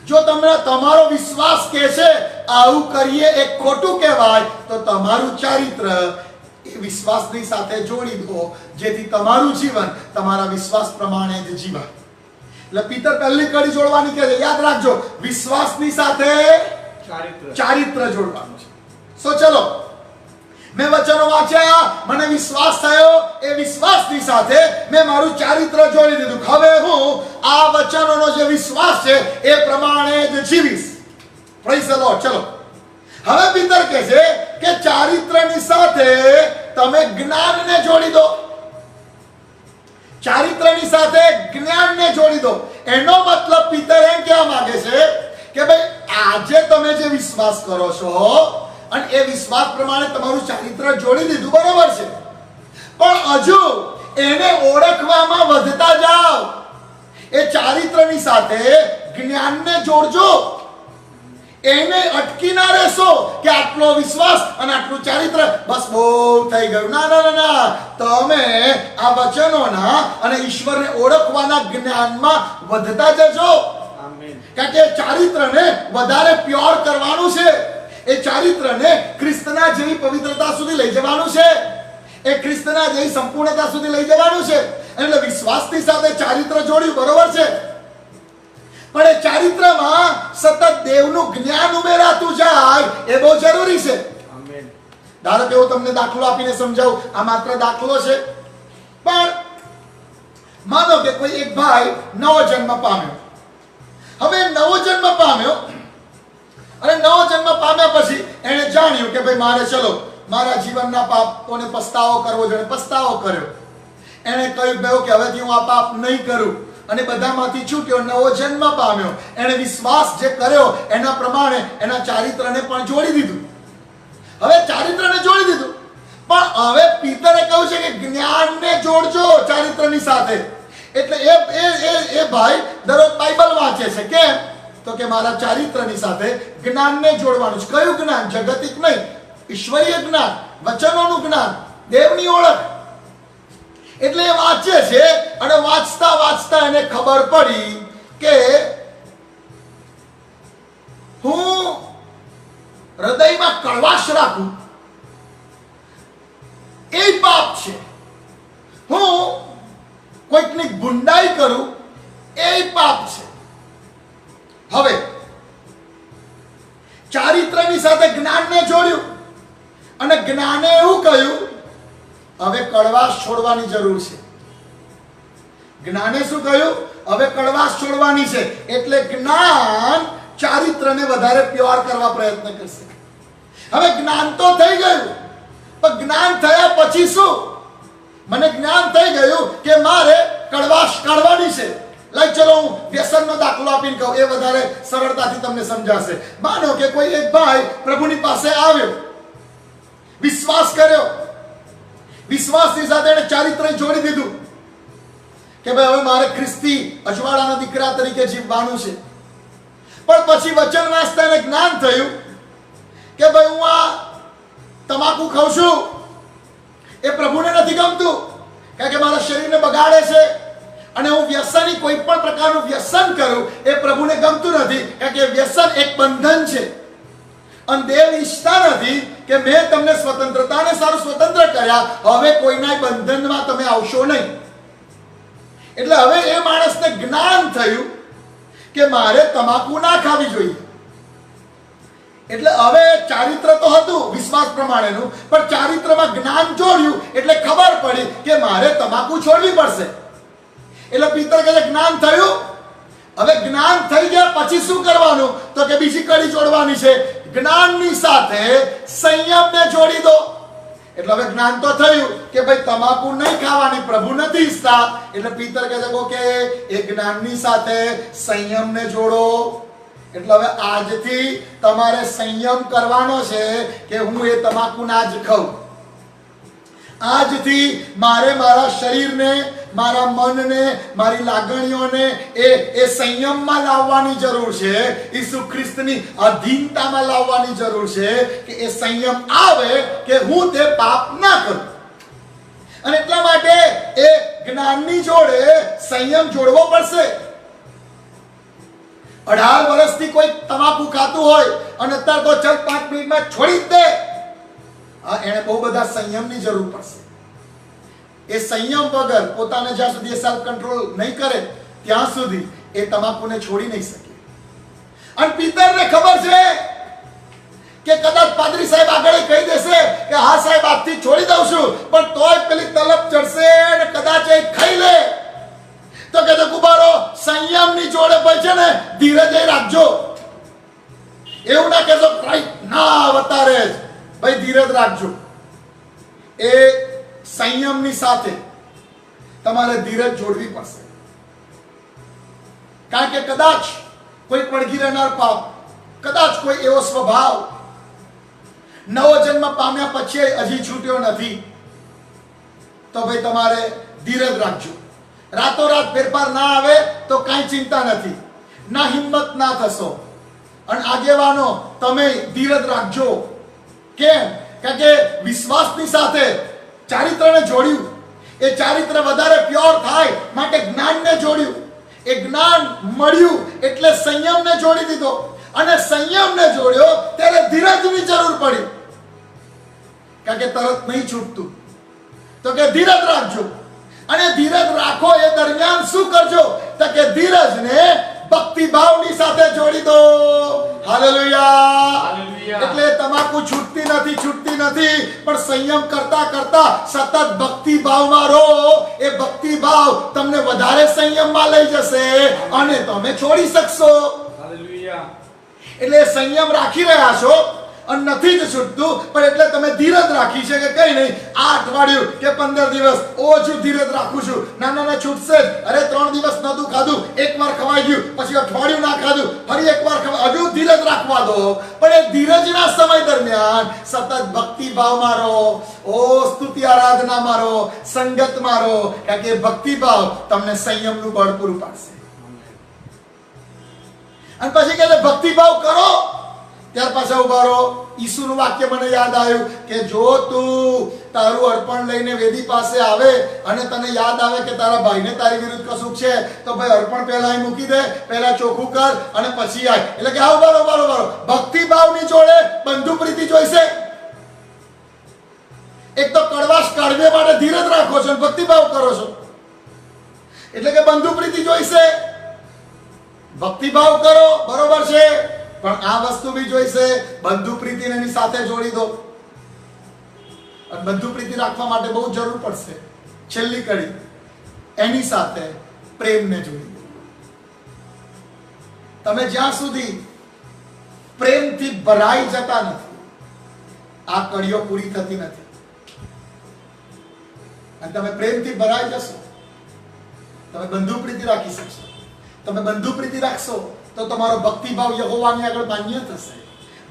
જો તમને તમારો વિશ્વાસ કહે છે આવું કરીએ એ ખોટું કહેવાય, તો તમારું ચારિત્ર એ વિશ્વાસની સાથે જોડી દો, જેથી તમારું જીવન તમારા વિશ્વાસ પ્રમાણે જ જીવાય. એટલે પિતર પહેલી કડી જોડવાની કહે છે. યાદ રાખજો, વિશ્વાસની સાથે ચારિત્ર જોડવાનું છે. સો ચલો, મેં વચનો વાંચ્યા, મને વિશ્વાસ થયો, એ વિશ્વાસની સાથે મેં મારું ચારિત્ર જોડી દીધું. હવે હું આ વચનોનો જે વિશ્વાસ છે એ પ્રમાણે જ જીવીશ. Praise the lord. ચલો, હવે પિતર કહે છે કે ચારિત્રની સાથે તમે જ્ઞાનને જોડી દો. ચારિત્રની સાથે જ્ઞાનને જોડી દો. એનો મતલબ પિતર એમ કહેવા માંગે છે કે ભાઈ આજે તમે જે વિશ્વાસ કરો છો અને એ વિશ્વાસ પ્રમાણે તમારું ચારિત્ર જોડી દીધું, બરોબર છે, પણ હજુ એને ઓળખવામાં વધતા જાઓ. એ ચારિત્રની સાથે જ્ઞાનને જોડજો. એને અટકી ના રહેશો કે આટલો વિશ્વાસ અને આટલું ચારિત્ર બસ બહુ થઈ ગયું. ના ના ના ના, તમે આ વચનોના અને ઈશ્વરને ઓળખવાના જ્ઞાનમાં વધતા જજો. કારણ કે ચારિત્રને વધારે પ્યોર કરવાનું છે. એ ચારિત્રને ખ્રિસ્તના જેવી પવિત્રતા સુધી લઈ જવાનું છે. એ ખ્રિસ્તના જેવી સંપૂર્ણતા સુધી લઈ જવાનું છે. એટલે વિશ્વાસની સાથે ચારિત્ર જોડ્યું, બરોબર છે, પણ એ ચારિત્રમાં સતત દેવનું જ્ઞાન ઉમેરાતું જાય એ બહુ જરૂરી છે. ધારો કે હું તમને દાખલો આપીને સમજાવું. આ માત્ર દાખલો છે, પણ માનો કે કોઈ એક ભાઈ નવો જન્મ પામ્યો. હવે નવો જન્મ પામ્યો અને નવો જન્મ પામ્યા પછી એને જાણ્યું કે ભાઈ મારે ચલો મારા જીવનના પાપોને પસ્તાવો કરવો જોઈએ. પસ્તાવો કર્યો. એને કહ્યું કે હવેથી હું આ પાપ નહીં કરું, અને બધામાંથી છૂટ્યો, નવો જન્મ પામ્યો. એને વિશ્વાસ જે કર્યો એના પ્રમાણે એના ચારિત્રને પણ જોડી દીધું. હવે ચારિત્રને જોડી દીધું, પણ હવે પિતરે કહ્યું છે કે જ્ઞાનને જોડજો ચારિત્રની સાથે. એટલે એ ભાઈ દરરોજ બાઇબલ વાંચે છે. કેમ? તો કે મારા ચારિત્રની સાથે જ્ઞાનને જોડવાનું છે. કયું જ્ઞાન? જગતિક નહીં, ઈશ્વરીય જ્ઞાન, વચનોનું જ્ઞાન, દેવની ઓળખ. એટલે એ વાંચે છે અને વાંચતા વાંચતા એને ખબર પડી કે હું હૃદયમાં કળવાશ રાખું એ પાપ છે. હું કોઈકની ગુંડાઈ કરું એ પાપ છે. હવે તમે જ્ઞાનને જોડ્યું અને જ્ઞાને એવું કહ્યું હવે કડવાશ છોડવાની જરૂર છે. જ્ઞાને શું કહ્યું? હવે કડવાશ છોડવાની છે. એટલે જ્ઞાન ચારિત્રને વધારે પ્યોર કરવા પ્રયત્ન કરશે. હવે જ્ઞાન તો થઈ ગયું, પણ જ્ઞાન થયા પછી શું? મને જ્ઞાન થઈ ગયું કે મારે કડવાશ કાઢવાની છે. લાઈક ચલો હું વ્યસનનો દાખલો આપીને કહું, એ વધારે સરળતાથી તમને સમજાશે. માનો કે કોઈ એક ભાઈ પ્રભુની પાસે આવ્યો, વિશ્વાસ કર્યો, વિશ્વાસની સાથે એને ચારિત્ર જોડી દીધું કે ભાઈ હવે મારે ખ્રિસ્તી અજવાળાના દીકરા તરીકે જીવવાનું છે. પણ પછી વચન વાંચતા એને જ્ઞાન થયું કે ભાઈ હું આ તમાકુ ખાઉં છું, એ પ્રભુને નથી ગમતું, કારણ કે મારા શરીરને બગાડે છે. અને હું વ્યસની કોઈ પણ પ્રકારનું વ્યસન કરું એ પ્રભુને ગમતું નથી, કારણ કે વ્યસન એક બંધન છે. અને દેવ ઈચ્છતા નથી કે મેં તમને સ્વતંત્રતાને સારું સ્વતંત્ર કર્યા, હવે કોઈના બંધનમાં તમે આવશો નહીં. એટલે હવે એ માણસને જ્ઞાન થયું કે મારે તમાકુ ના ખાવી જોઈએ. એટલે હવે ચારિત્ર તો હતું વિશ્વાસ પ્રમાણેનું, પણ ચારિત્રમાં જ્ઞાન જોડ્યું એટલે ખબર પડી કે મારે તમાકુ છોડવી પડશે. એટલે પિતર કહે છે જ્ઞાન થયું. હવે જ્ઞાન થઈ ગયા પછી શું કરવાનું? તો કે બીજી કડી જોડવાની છે. જ્ઞાનની સાથે સંયમને જોડી દો. એટલે હવે જ્ઞાન તો થયું કે ભાઈ તમાકુ નહીં ખાવાની, પ્રભુ નથી ઈચ્છતા. એટલે પિતર કહે છે કે એ જ્ઞાનની સાથે સંયમને જોડો. એટલે હવે આજથી તમારે સંયમ કરવાનો છે કે હું એ તમાકુ ના જ ખાઉં. આજથી મારે મારા શરીરને, મારા મનને, મારી લાગણીઓને એ સંયમમાં લાવવાની જરૂર છે. ઈસુ ખ્રિસ્તની અધીનતામાં લાવવાની જરૂર છે કે એ સંયમ આવે કે હું તે પાપ ના કરું. અને એટલા માટે એ જ્ઞાનની જોડે સંયમ જોડવો પડશે. 18 વર્ષથી કોઈ તમાકુ ખાતું હોય અને અત્યારે તો ચલ 5 મિનિટમાં છોડી જ દે, એને બહુ બધા સંયમની જરૂર પડશે. એ સંયમ વગર પોતાને જ્યાં સુધી સેલ્ફ કંટ્રોલ નહીં કરે ત્યાં સુધી એ તમાકુને છોડી નહીં શકે. અને પિતરને ખબર છે કે કદાચ પાદરી સાહેબ આગળ કહી દેશે કે હા સાહેબ આજથી છોડી દઉં છું, પણ તોય પેલી તલબ ચડશે અને કદાચ એ ખાઈ લે. તો કે કુબારો સંયમની જોડે ભાઈ છે ને ધીરજ રાખજો. એવું ના કહેજો રાઈટ ના વતારે જ, ભાઈ ધીરજ રાખજો. એ સંયમની સાથે તમારે ધીરજ જોડવી પડશે. કારણ કે કદાચ કોઈ પડઘી રહેનાર પાપ, કદાચ કોઈ એવો સ્વભાવ નવો જન્મ પામ્યા પછી હજી છૂટ્યો નથી, તો ભાઈ તમારે ધીરજ રાખજો. રાતોરાત ફેરફાર ના આવે તો કાંઈ ચિંતા નથી, ના હિંમત ના થશો. અને આગેવાનો તમે ધીરજ રાખજો. કેમ? કારણ કે વિશ્વાસની સાથે ચારિત્રને જોડ્યું. એ ચારિત્ર વધારે પ્યોર થાય માટે જ્ઞાનને જોડ્યું. એ જ્ઞાન મળ્યું એટલે સંયમને જોડી દીધો. અને સંયમને જોડ્યો ત્યારે ધીરજની જરૂર પડી, કારણ કે તરત નહીં છૂટતું. તો કે ધીરજ રાખજો. અને ધીરજ રાખો એ દરમિયાન શું કરજો? તો કે ધીરજને ભક્તિભાવની સાથે જોડી દો. હાલેલુયા. એટલે તમાકુ છૂટતી નથી, પણ સંયમ કરતા કરતા સતત ભક્તિભાવમાં રહો. એ ભક્તિભાવ તમને વધારે સંયમમાં લઈ જશે અને તમે છોડી શકશો. હાલેલુયા. એટલે સંયમ રાખી રહ્યા છો અને નથી જ છૂટતું, પણ એટલે તમે ધીરજ રાખી છે કે કઈ નહીં, આ અઠવાડિયું કે 15 દિવસ ઓછું ધીરજ રાખું છું, ના છૂટશે જ. અરે 3 દિવસ નતું ખાધું, એકવાર ખવાઈ ગયું, પછી અઠવાડિયું ના ખાધું, ફરી એકવાર ખવાય, હજુ ધીરજ રાખવા દો. પણ એ ધીરજના સમય દરમિયાન સતત ભક્તિભાવમાં રહો. ઓ સ્તુતિ આરાધનામાં રહો, સંગતમાં રહો, કારણ કે ભક્તિભાવ તમને સંયમનું બળ પૂરું પાડશે. અને પછી કહે ભક્તિભાવ કરો, ત્યાર પાછા ઉભા રહો. ઈસુનું વાક્ય મને યાદ આવ્યું કે જો તું તારું અર્પણ લઈને વેદી પાસે આવે અને તને યાદ આવે કે તારા ભાઈને તારી વિરુદ્ધ કશુંક છે, તો ભાઈ અર્પણ પહેલા અહીં મૂકી દે, પહેલા ચોખ્ખું કર અને પછી આય. એટલે કે આવ બરોબર ભક્તિભાવની જોડે બંધુ પ્રીતિ જોઈશે. એક તો કડવાશ કાઢવે માટે ધીરજ રાખો છો, ભક્તિભાવ કરો છો, એટલે કે બંધુ પ્રીતિ જોઈશે. ભક્તિભાવ કરો, બરોબર છે, પણ આ વસ્તુ બી જોઈશે, બંધુ પ્રીતિને એની સાથે જોડી દો. અને બંધુ પ્રીતિ રાખવા માટે બહુ જરૂર પડશે છેલ્લી કડી, એની સાથે પ્રેમને જોડી દો. તમે જ્યાં સુધી પ્રેમથી ભરાઈ જતા નથી, આ કડીઓ પૂરી થતી નથી. અને તમે પ્રેમથી ભરાઈ જશો, તમે બંધુ પ્રીતિ રાખી શકશો. તમે બંધુ પ્રીતિ રાખશો તો તમારો ભક્તિભાવ યહોવાની આગળ માન્ય થશે.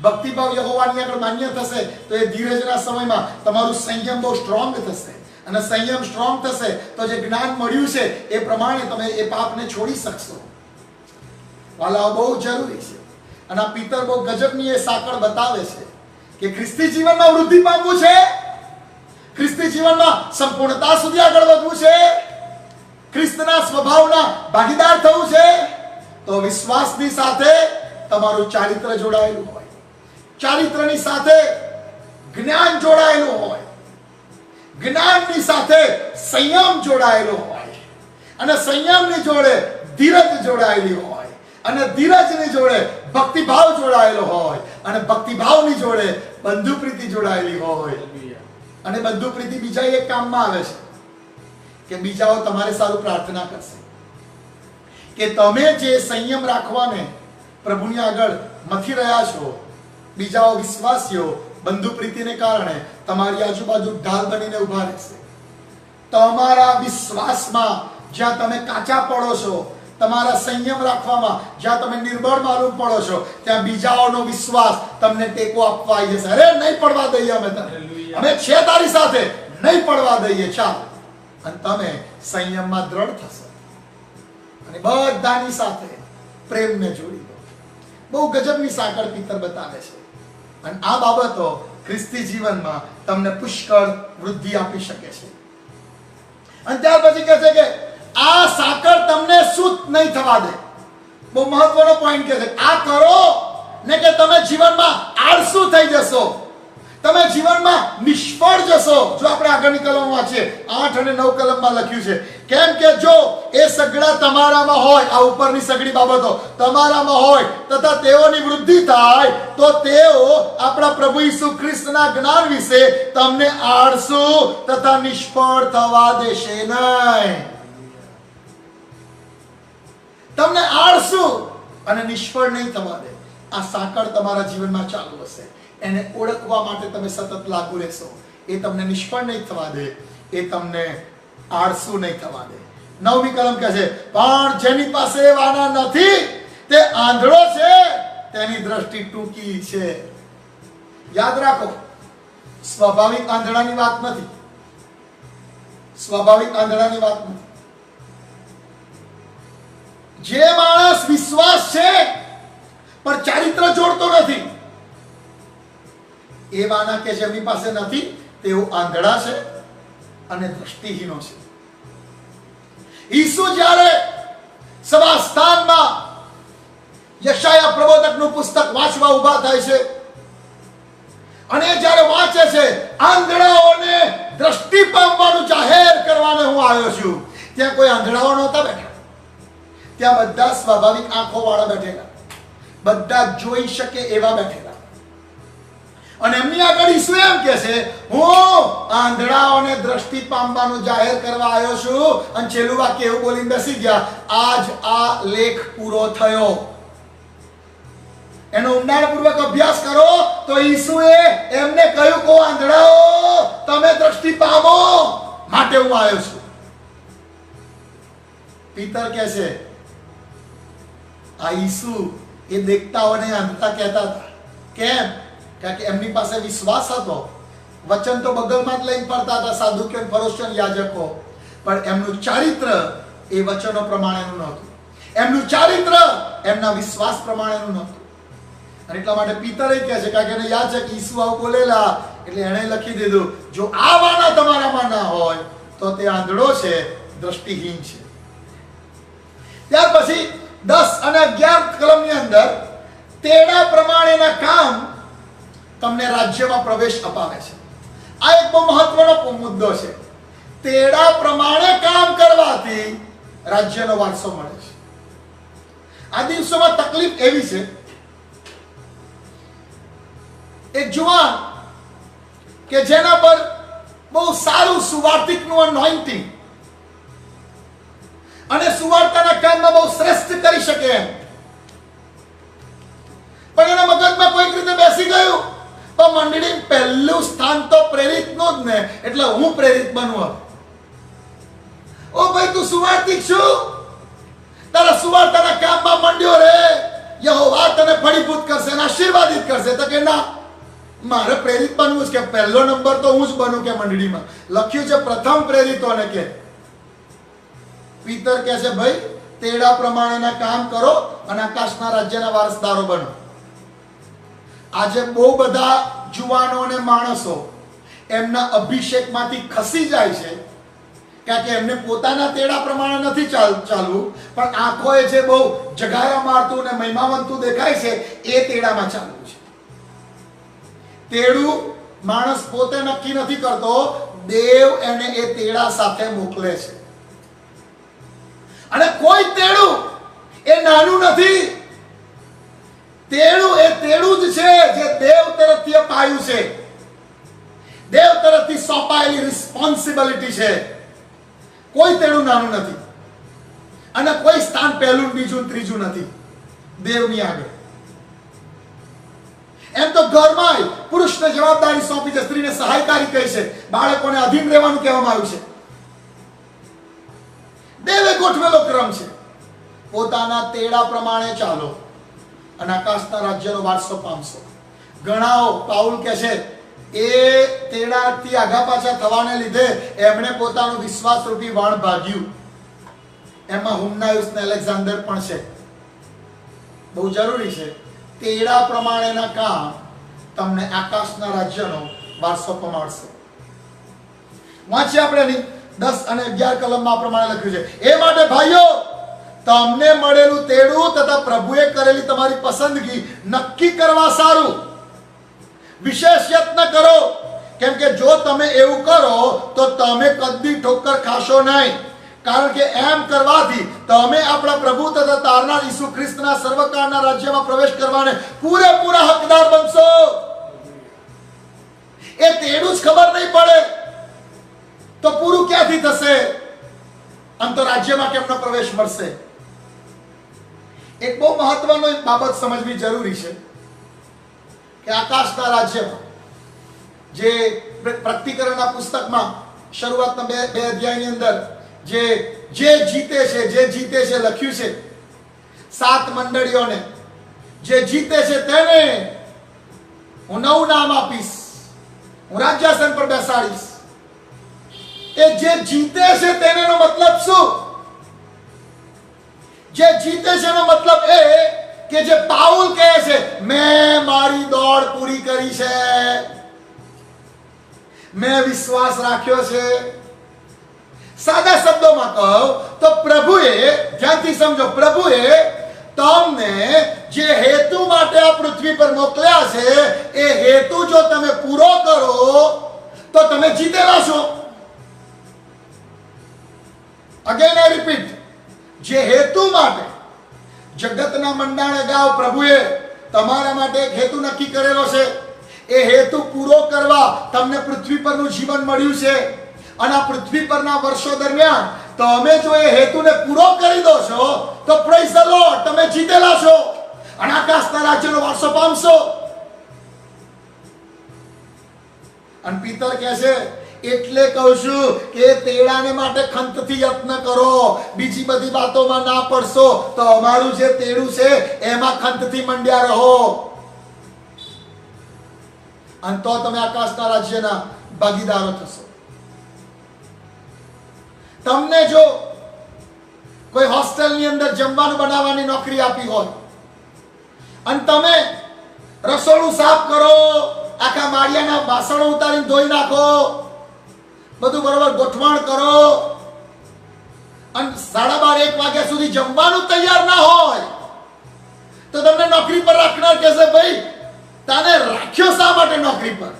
ભક્તિભાવ યહોવાની આગળ માન્ય થશે તો એ ધીરજના સમયમાં તમારું સંયમ બહુ સ્ટ્રોંગ થશે. અને સંયમ સ્ટ્રોંગ થશે તો જે જ્ઞાન મળ્યું છે એ પ્રમાણે તમે એ પાપને છોડી શકશો. વાલા, બહુ જરૂરી છે. અને આ પિતર બહુ ગજબની એ સાંકળ બતાવે છે કે ખ્રિસ્તી જીવનમાં વૃદ્ધિ પામવું છે, ખ્રિસ્તી જીવનમાં સંપૂર્ણતા સુધી આગળ વધવું છે, ખ્રિસ્તના સ્વભાવના ભાગીદાર થવું છે, તો વિશ્વાસની સાથે તમારું ચારિત્ર જોડાયેલું હોય, ચારિત્રની સાથે જ્ઞાન જોડાયેલું હોય, જ્ઞાનની સાથે સંયમ જોડાયેલો હોય, અને સંયમની જોડે ધીરજ જોડાયેલી હોય, અને ધીરજની જોડે ભક્તિભાવ જોડાયેલો હોય, અને ભક્તિભાવની જોડે બંધુ પ્રીતિ જોડાયેલી હોય. અને બંધુ પ્રીતિ બીજા એક કામમાં આવે છે કે બીજાઓ તમારે સારું પ્રાર્થના કરશે કે તમે જે સંયમ રાખવાને પ્રભુની આગળ મથી રહ્યા છો, બીજાઓ વિશ્વાસીઓ બંધુ પ્રીતિને કારણે તમારી આજુબાજુ ઢાલ બનીને ઉભા રહેશે. તમારા વિશ્વાસમાં જ્યાં તમે કાચા પડો છો, તમારા સંયમ રાખવામાં જ્યાં તમે નિર્બળ માલુમ પડો છો, ત્યાં બીજાઓનો વિશ્વાસ તમને ટેકો આપવા આવી જશે. અરે નહીં પડવા દઈએ અમે તને, અમે છે તારી સાથે, નહીં પડવા દઈએ, ચાલ. અને તમે સંયમમાં દ્રઢ થશો અને બધાની સાથે પ્રેમને જોડી દો. બહુ ગજબની સાંકળ પિતર બતાવે છે. અને આ બાબતો ખ્રિસ્તી જીવનમાં તમને પુષ્કળ વૃદ્ધિ આપી શકે છે. અને ત્યાર પછી કહે છે કે આ સાંકળ તમને સૂત નહીં થવા દે. બહુ મહત્વનો પોઈન્ટ કહે છે, આ કરો ને કે તમે જીવનમાં આળસુ થઈ જશો, તમે જીવનમાં નિષ્ફળ જશો. જો આપણે આગળની કલમ વાંચીએ, 8 અને 9 કલમમાં લખ્યું છે, કેમ કે જો એ સગડા તમારામાં હોય, આ ઉપરની સગડી બાબતો તમારામાં હોય તથા તેઓની વૃદ્ધિ થાય, તો તેઓ આપણા પ્રભુ ઈસુ ખ્રિસ્તના જ્ઞાન વિશે તમને આળસુ તથા નિષ્ફળ થવા દેશે નહીં. તમને આળસુ અને નિષ્ફળ નહીં થવા દે. આ સાંકળ તમારા જીવનમાં ચાલુ હશે. એને ઓળખવા માટે તમે સતત લાગુ રહેશો. એ તમને નિષ્ફળ નહીં થવા દે, એ તમને આળસુ નહીં થવા દે. 9મી કલમ કહે છે, પણ જેની પાસે વાના નથી તે આંધળો છે, તેની દ્રષ્ટિ ટૂંકી છે. યાદ રાખો, સ્વાભાવિક આંધળાની વાત નથી, સ્વાભાવિક આંધળાની વાત નથી. જે માણસ વિશ્વાસ છે પણ ચારિત્ર જોડતો નથી, એ વાના કે જેમની પાસે નથી તેઓ આંધળા છે અને દ્રષ્ટિહીનો છે. ઈસુ જ્યારે સભા સ્થાનમાં યશાયા પ્રબોધકનું પુસ્તક વાંચવા ઊભા થાય છે, અને જ્યારે વાંચે છે, આંધળાઓને દ્રષ્ટિ પામવાનું જાહેર કરવાને હું આવ્યો છું. ત્યાં કોઈ આંધળાઓ નહોતા બેઠા, ત્યાં બધા સ્વાભાવિક આંખો વાળા બેઠેલા, બધા જોઈ શકે એવા બેઠેલા. અને એમની આગળ ઈસુ એમ કહે છે, હું આંધળાઓને દ્રષ્ટિ પામવાનું જાહેર કરવા આવ્યો છું. અને છેલ્લું વાક્ય એવું બોલીને બેસી ગયા, આજ આ લેખ પૂરો થયો. એનો ઊંડાણપૂર્વક અભ્યાસ કરો તો ઈસુએ એમને કહ્યું કે આંધળાઓ, તમે દ્રષ્ટિ પામો માટે હું આવ્યો છું. પિતર કહે છે, આ ઈસુ એ દેખતાઓને અંધતા કહેતા હતા. કેમ? કારણ કે એમની પાસે વિશ્વાસ હતો. વચન તો બગલમાં જ લઈને ફરતા હતા સાદુક્યો, ફરોશો, યાજકો, પણ એમનું ચારિત્ર એ વચનો પ્રમાણેનું નહોતું. એમનું ચારિત્ર એમના વિશ્વાસ પ્રમાણેનું નહોતું. અને એટલા માટે પિતરે કહે છે, કારણ કે એને યાદ છે કે ઈસુ આવું બોલેલા, એટલે એણે લખી દીધું, જો આ વાના તમારામાં ના હોય તો તે આંધળો છે, દ્રષ્ટિહીન છે. ત્યાર પછી 10 અને 11 કલમની અંદર તેડા પ્રમાણેના કામ તમને રાજ્યમાં પ્રવેશ અપાવે છે. આ એક બહુ મહત્વનો મુદ્દો છે. તેડા પ્રમાણે કામ કરવાથી રાજ્યનો વારસો મળે છે. આ દિવસોમાં તકલીફ એવી છે એક જુવાન કે જેના પર બહુ સારું સુવાર્તિકનું અનોઇન્ટિંગ અને સુવાર્તાના કામમાં બહુ શ્રેષ્ઠ કરી શકે એમ, પણ એના મગજમાં કોઈક રીતે બેસી ગયું, તો મંડળી પહેલું સ્થાન તો પ્રેરિતનું જ ને, એટલે હું પ્રેરિત બનવું. ઓ ભાઈ, તું સુવાર્તિક છું, તારા સુવાર્તાના કામમાં મંડ્યો રે, યહોવા તને ફળીભૂત કરશે અને આશીર્વાદિત કરશે. તો કે ના, મારે પ્રેરિત બનવું છે, કે પહેલો નંબર તો હું જ બનું. કે મંડળીમાં લખ્યું છે પ્રથમ પ્રેરિતોને કે પીતર કહે છે ભાઈ તેડા પ્રમાણેના કામ કરો અને આકાશના રાજ્યના વારસદારો બનો. આજે બહુ બધા જુવાનો અને માણસો એમના અભિષેકમાંથી ખસી જાય છે, કારણ કે એમને પોતાના તેડા પ્રમાણે નથી ચાલવું, પણ આંખોએ જે બહુ જગારા મારતું અને મહિમાવંતું દેખાય છે એ તેડામાં ચાલવું છે. તેડું માણસ પોતે નક્કી નથી કરતો, દેવ એને એ તેડા સાથે મોકલે છે. અને કોઈ તેડું એ નાનું નથી, તેડું એ તેડું જ છે જે દેવ તરફથી અપાયું છે, દેવ તરફથી સોંપાયેલી રિસ્પોન્સિબિલિટી છે. કોઈ તેડું નાનું નથી અને કોઈ સ્થાન પહેલું બીજું ત્રીજું નથી દેવની આગળ. એમ તો ઘરમાં પુરુષને જવાબદારી સોંપી છે, સ્ત્રીને સહાયકારી કહી છે, બાળકોને અધીન રહેવાનું કહેવામાં આવ્યું છે. દેવે ગોઠવેલો ક્રમ છે. પોતાના તેડા પ્રમાણે ચાલો અને આકાશના રાજ્યનો વારસો પામશો. ઘણાઓ પાઉલ કહે છે એ તેડાથી આગા પાછા થવાને લીધે એમણે પોતાનું વિશ્વાસ રૂપી વાણ ભાગ્યું. એમાં હુમનાયુસ ને એલેક્ઝાન્ડર પણ છે. બહુ જરૂરી છે. તેડા પ્રમાણેના કામ તમને આકાશના રાજ્યનો વારસો પમાડશે. વાંચીએ આપણે 10 અને 11 કલમમાં પ્રમાણે લખ્યું છે, એ માટે ભાઈઓ તમને મળેલું તેડું તથા પ્રભુએ કરેલી તમારી પસંદગી નક્કી કરવા સારું વિશેષ યત્ન કરો, કેમ કે જો તમે એવું કરો તો તમે કદી ઠોકર ખાશો નહીં. કારણ કે એમ કરવાથી તમે આપણા પ્રભુ તથા તારનાર ઈસુ ખ્રિસ્તના સર્વકાળના રાજ્યમાં પ્રવેશ કરવાને પૂરેપૂરા હકદાર બનશો. એ તેડું જ ખબર નહીં પડે તો પૂરું ક્યાંથી થશે? અંતર રાજ્યમાં કેમનો પ્રવેશ મળશે? એક બહુ મહત્વનો એક બાબત સમજવી જરૂરી છે કે આકાશના રાજ્યમાં જે પ્રકટીકરણના પુસ્તકમાં શરૂઆતના બે અધ્યાયની અંદર જે જીતે છે લખ્યું છે, 7 મંડળીઓને જે જીતે છે તેને હું નવું નામ આપીશ, હું રાજ્યાસન પર બેસાડીશ. એ જે જીતે છે તેનો મતલબ શું? જે જીતે છે એનો મતલબ એ કે જે પાઉલ કહે છે મેં મારી દોડ પૂરી કરી છે, મેં વિશ્વાસ રાખ્યો છે. સાદા શબ્દોમાં કહું તો પ્રભુએ, ધ્યાનથી સમજો, પ્રભુએ તમને જે હેતુ માટે આ પૃથ્વી પર મોકલ્યા છે એ હેતુ જો તમે પૂરો કરો તો તમે જીતેલા છો. અગેન આઈ રિપીટ, જે હેતુ માટે જગતના મંડાણે ગાવ પ્રભુએ તમારા માટે એક હેતુ નક્કી કરેલો છે, એ હેતુ પૂરો કરવા તમને પૃથ્વી પરનું જીવન મળ્યું છે. અને આ પૃથ્વી પરના વર્ષો દરમિયાન તમે જો એ હેતુને પૂરો કરી દો છો તો પ્રેઝ ધ લોર્ડ, તમે જીતેલા છો અને આકાશના રાજ્યનો વારસો પામશો. અને પીતર કહે છે એટલે કહું છું કે તેડાને માટે ખંતથી યત્ન કરો, બીજી બધી વાતોમાં ના પડશો, તો અમારું જે તેડું છે એમાં ખંતથી મંડ્યા રહો અને તો તમે આકાશના રાજ્યના ભાગીદારો થશો. તમને જો કોઈ હોસ્ટેલની અંદર જમવાનું બનાવવાની નોકરી આપી હોય અને તમે રસોડું સાફ કરો, આખા માળિયાના વાસણો ઉતારીને ધોઈ નાખો, બધું બરોબર ગોઠવણ કરો અને 12:30-1 વાગ્યા સુધી જમવાનું તૈયાર ના હોય તો તમને નોકરી પર રાખનાર કહેશે ભાઈ તને રાખ્યો શા માટે નોકરી પર?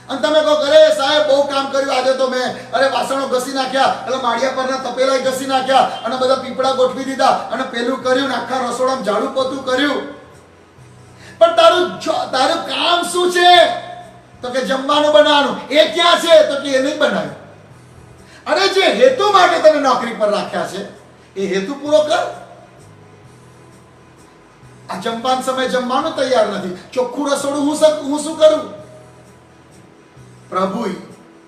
અને તમે કહો અરે સાહેબ બહુ કામ કર્યું આજે તો મેં, અરે વાસણો ઘસી નાખ્યા, એટલે માળિયા પરના તપેલા ઘસી નાખ્યા અને બધા પીપળા ગોઠવી દીધા અને પેલું કર્યું ને આખા રસોડામાં ઝાડુ પોતું કર્યું. પણ તારું કામ શું છે? તો કે જમવાનું બનાવવાનું. એ ક્યાં છે? તો કે એ નહીં બનાવ્યું. અને જે હેતુ માટે તને નોકરી પર રાખ્યા છે એ હેતુ પૂરો કર. આ જમવાન સમય જમવાનું તૈયાર નથી, ચોખ્ખું રસોડું હું શું કરું? પ્રભુ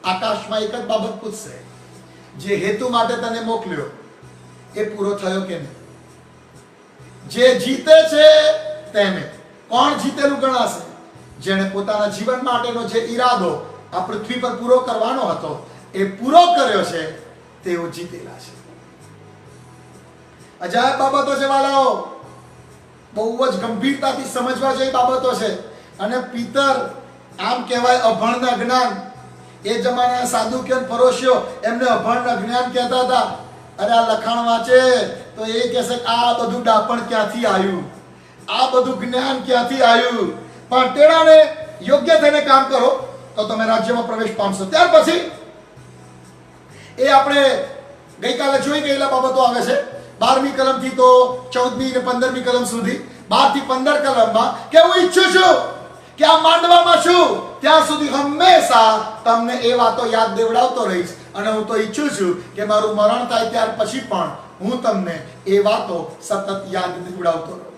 આકાશમાં એક જ બાબત પૂછશે, જે હેતુ માટે તને મોકલ્યો એ પૂરો થયો કે નહીં? જે જીતે છે તેને કોણ જીતેલું ગણાશે? જેણે પોતાના જીવન માટેનો જે ઈરાદો આ પૃથ્વી પર પૂરો કરવાનો હતો એ પૂરો કર્યો છે, તેઓ જીતેલા છે. અજાયબ બાબતો છે વાલાઓ, બહુ જ ગંભીરતાથી સમજવા જેવી બાબતો છે. અને પિતર આમ કહેવાય અભણના જ્ઞાન. એ જમાનાના સાદુક્ય ફરોશીઓ એમને અભણના જ્ઞાન કહેતા હતા. અરે આ લખાણ વાંચે તો એ કહેશે આ બધું ડાપણ ક્યાંથી આવ્યું, આ બધું જ્ઞાન ક્યાંથી આવ્યું? પણ તેડાને યોગ્ય થઈને કામ કરો તો તમે રાજ્યમાં પ્રવેશ પામશો. ત્યાર પછી એ આપણે ગઈકાલે જોઈ ગયેલા બાબતો આવે છે. 12મી કલમથી તો 14મી અને 15મી કલમ સુધી, 12 થી 15 કલમમાં કે હું ઈચ્છું છું કે આ માંડવામાં છું ત્યાં સુધી હંમેશા તમને એ વાતો યાદ દેવડાવતો રહીશ. અને હું તો ઈચ્છું છું કે મારું મરણ થાય ત્યાર પછી પણ હું તમને એ વાતો સતત યાદ દેવડાવતો રહું.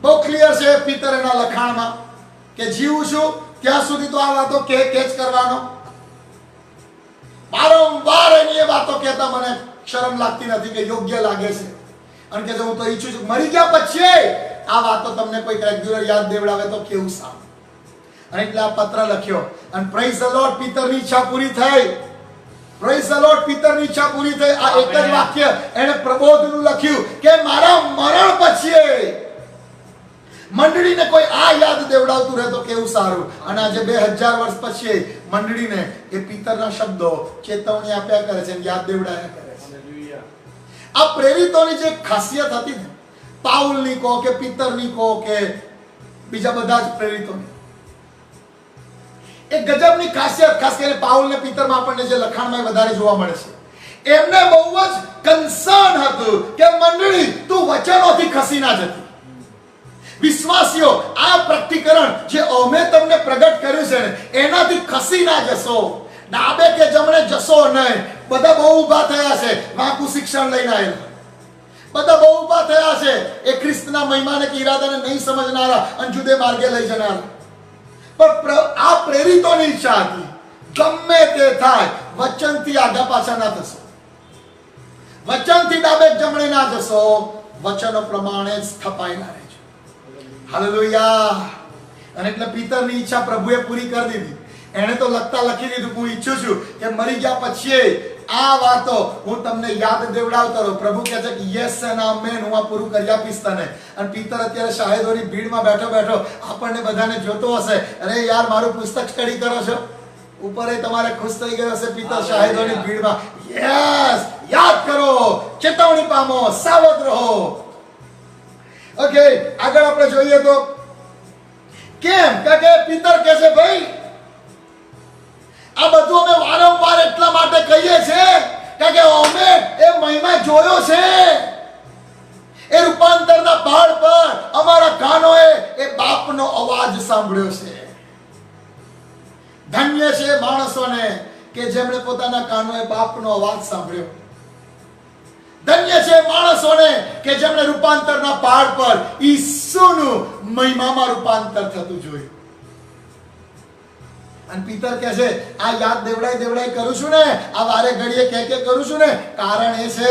બહુ ક્લિયર છે પિતર એના લખાણમાં કે જીવું છું ત્યાં સુધી તો આ વાતો કે જ કરવાનો. વારંવાર એની એ વાતો કહેતા મને શરમ લાગતી નથી કે યોગ્ય લાગે છે. અને કે હું તો ઈચ્છું છું મરી ગયા પછી આ વાતો તમને કોઈ રેગ્યુલર યાદ દેવડાવે તો કેવું સારું. અને એટલે આ પત્ર લખ્યો. અને પ્રેઝ ધ લોર્ડ, પિતરની ઈચ્છા પૂરી થઈ. પ્રેઝ ધ લોર્ડ, પિતરની ઈચ્છા પૂરી થઈ. આ એક જ વાક્ય એને પ્રબોધનું લખ્યું કે મારા મરણ પછી મંડળીને કોઈ આ યાદ દેવડાવતું રહે તો કેવું સારું. અને આજે 2000 વર્ષ પછી મંડળીને એ પિતરના શબ્દો ચેતવણી આપ્યા કરે છે, યાદ દેવડાવ્યા કરે છે. આ પ્રેરિતોની જે ખાસિયત હતી ને, પાઉલની કહો કે પિતરની કહો કે બીજા બધા જ પ્રેરિતોની, એક ગજબની ખાસિયત, ખાસ કરીને પાઉલ ને પિતરમાં આપણને જે લખાણમાં વધારે જોવા મળે છે. એમને બહુ જ કન્સર્ન હતું કે મંડળી તું વચનોથી ખસી ના જતી. વિશ્વાસીઓ આ પ્રકટીકરણ જે અમે તમને પ્રગટ કર્યું છે ને એનાથી ખસી ના જશો. ડાબે કે જમણે જશો નહીં. બધા બહુ ઊભા થયા છે વાંકું શિક્ષણ લઈને આવેલા, બધા બહુ ઊભા થયા છે એ ખ્રિસ્તના મહિમાને કે ઈરાદાને નહીં સમજનારા અને જુદે માર્ગે લઈ જનારા. પણ આ પ્રેરિતોની ઈચ્છા હતી ગમે તે થાય વચનથી આગા પાછા ના થશો, વચનથી ડાબે જમણે ના જશો, વચનો પ્રમાણે જ સ્થપાયેલા રહેજો. હાલેલુયા. અને એટલે પિતરની ઈચ્છા પ્રભુએ પૂરી કરી દીધી. એને તો લખતા લખી દીધું હું ઈચ્છું છું કે મરી ગયા પછી આ વાતો હું તમને યાદ દેવડાવતો રહું. પ્રભુ કહે છે કે યસ એન્ડ આમેન, હું આ પૂરું કરી આપીશ તને. અને પિતર અત્યારે શાહેદોની ભીડમાં બેઠો બેઠો આપણને બધાને જોતો હશે, અરે યાર મારું પુસ્તક સ્ટડી કરો છો. ઉપર તમારે ખુશ થઈ ગયો હશે પિતર શાહેદોની ભીડમાં. યસ, યાદ કરો, ચેતવણી પામો, સાવધ રહો. ઓકે, આગળ આપણે જોઈએ તો કેમ કે પિતર કહે છે ભાઈ આ બધું અમે વારંવાર એટલા માટે કહીએ છીએ કે અમે એ મહિમા જોયો છે. એ રૂપાંતરના પહાડ પર અમારા કાનોએ એ બાપનો અવાજ સાંભળ્યો છે. ધન્ય છે માણસોને કે જેમણે પોતાના કાનોએ બાપનો અવાજ સાંભળ્યો. ધન્ય છે માણસોને કે જેમણે રૂપાંતરના પહાડ પર ઈસુનું મહિમામાં રૂપાંતર થતું જોયું. અને પિતર કહે છે આ યાદ દેવડાઈ કરું છું ને, આ વારે ઘડીએ કે કરું છું ને, કારણ એ છે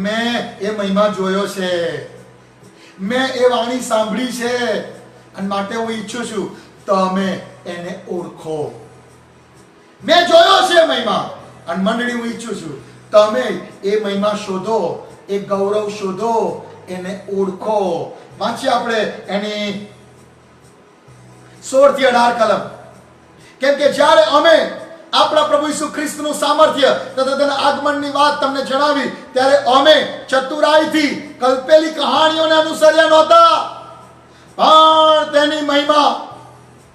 મેં એ મહિમા જોયો છે, મેં એ વાણી સાંભળી છે. અને માટે હું ઈચ્છું છું તમે એને ઓળખો. મેં જોયો છે મહિમા અને મંડળી હું ઈચ્છું છું તમે એ મહિમા શોધો, એ ગૌરવ શોધો, એને ઓળખો. વાંચીએ આપણે એની 16 થી 18 કલમ. કેમ કે જ્યારે અમે આપણા પ્રભુ ઈસુ ખ્રિસ્તનું સામર્થ્ય તથા તેના આગમનની વાત તમને જણાવી ત્યારે અમે ચતુરાઈથી કલ્પેલી કહાણીઓને અનુસર્યા નહોતા, પણ તેની મહિમા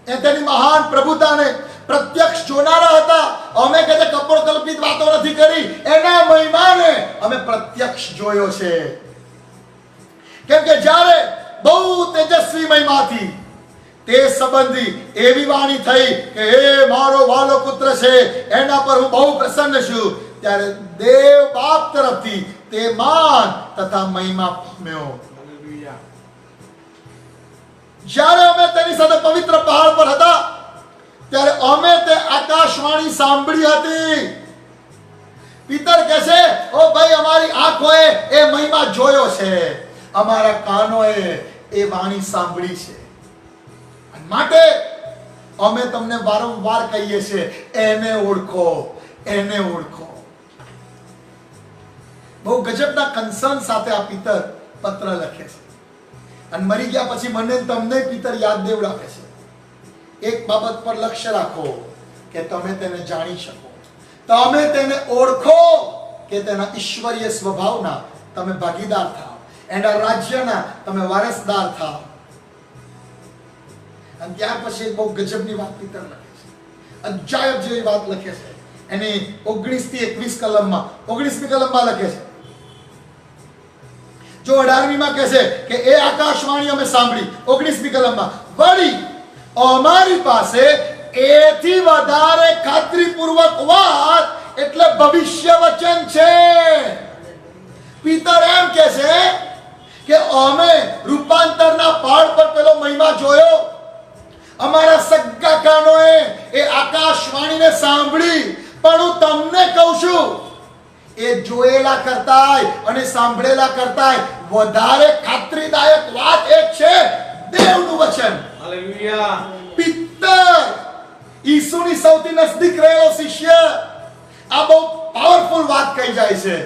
તેની મહાન પ્રભુતાને પ્રત્યક્ષ જોનારા હતા. અમે કે કપોળકલ્પિત વાતો નથી કરી, એના મહિમાને અમે પ્રત્યક્ષ જોયો છે. કેમ કે જ્યારે બહુ તેજસ્વી મહિમાથી તે સંબંધી એવી વાણી થઈ કે હે મારો વાલો પુત્ર છે, એના પર હું બહુ પ્રસન્ન છું. ત્યારે દેવ બાપ તરફથી તે માન તથા મહિમા પામ્યો. હાલેલુયા. જ્યારે અમે તેની સાથે પવિત્ર પહાડ પર હતા ત્યારે અમે તે આકાશવાણી સાંભળી હતી. પિતર કહે છે, ઓ ભાઈ, અમારી આંખોએ એ મહિમા જોયો છે, અમારા કાનોએ એ વાણી સાંભળી છે, માટે અમે તમને વારંવાર કહીએ છીએ, એને ઓળખો, એને ઓળખો. બહુ ગજબના કન્સર્ન સાથે આ પિતર પત્ર લખે છે. અને મરી ગયા પછી મને તમને પિતર યાદ દેવડાવે છે, એક બાબત પર લક્ષ્ય રાખો કે તમે તેને જાણી શકો, તમે તેને ઓળખો કે તેના ઈશ્વરીય સ્વભાવના તમે ભાગીદાર થાઓ, એના રાજ્યના તમે વારસદાર થાઓ. અને ત્યાર પછી એક બહુ ગજબની વાત પિતર લખે છે, અજાયબ જેવી વાત લખે છે. એની 19 થી 21 કલમમાં 19મી કલમમાં લખે છે. જો 18મી માં કહે છે કે એ આકાશવાણી અમે સાંભળી, 19મી કલમમાં વળી અમારી પાસે એથી વધારે ખાતરીપૂર્વક વાત એટલે ભવિષ્ય વચન છે. પિતર એમ કહે છે કે અમે રૂપાંતરના પહાડ પર પેલો મહિમા જોયો, અમારા સગા કાનોએ એ આકાશવાણીને સાંભળી, પણ હું તમને કહું છું એ જોયેલા કરતાંય અને સાંભળેલા કરતાંય વધારે ખાતરીદાયક વાત એક છે, દેવનું વચન. હાલેલુયા. પિતર ઈસુની સૌથી નજદીક રહેલો શિષ્ય આ બહુ પાવરફુલ વાત કહી જાય છે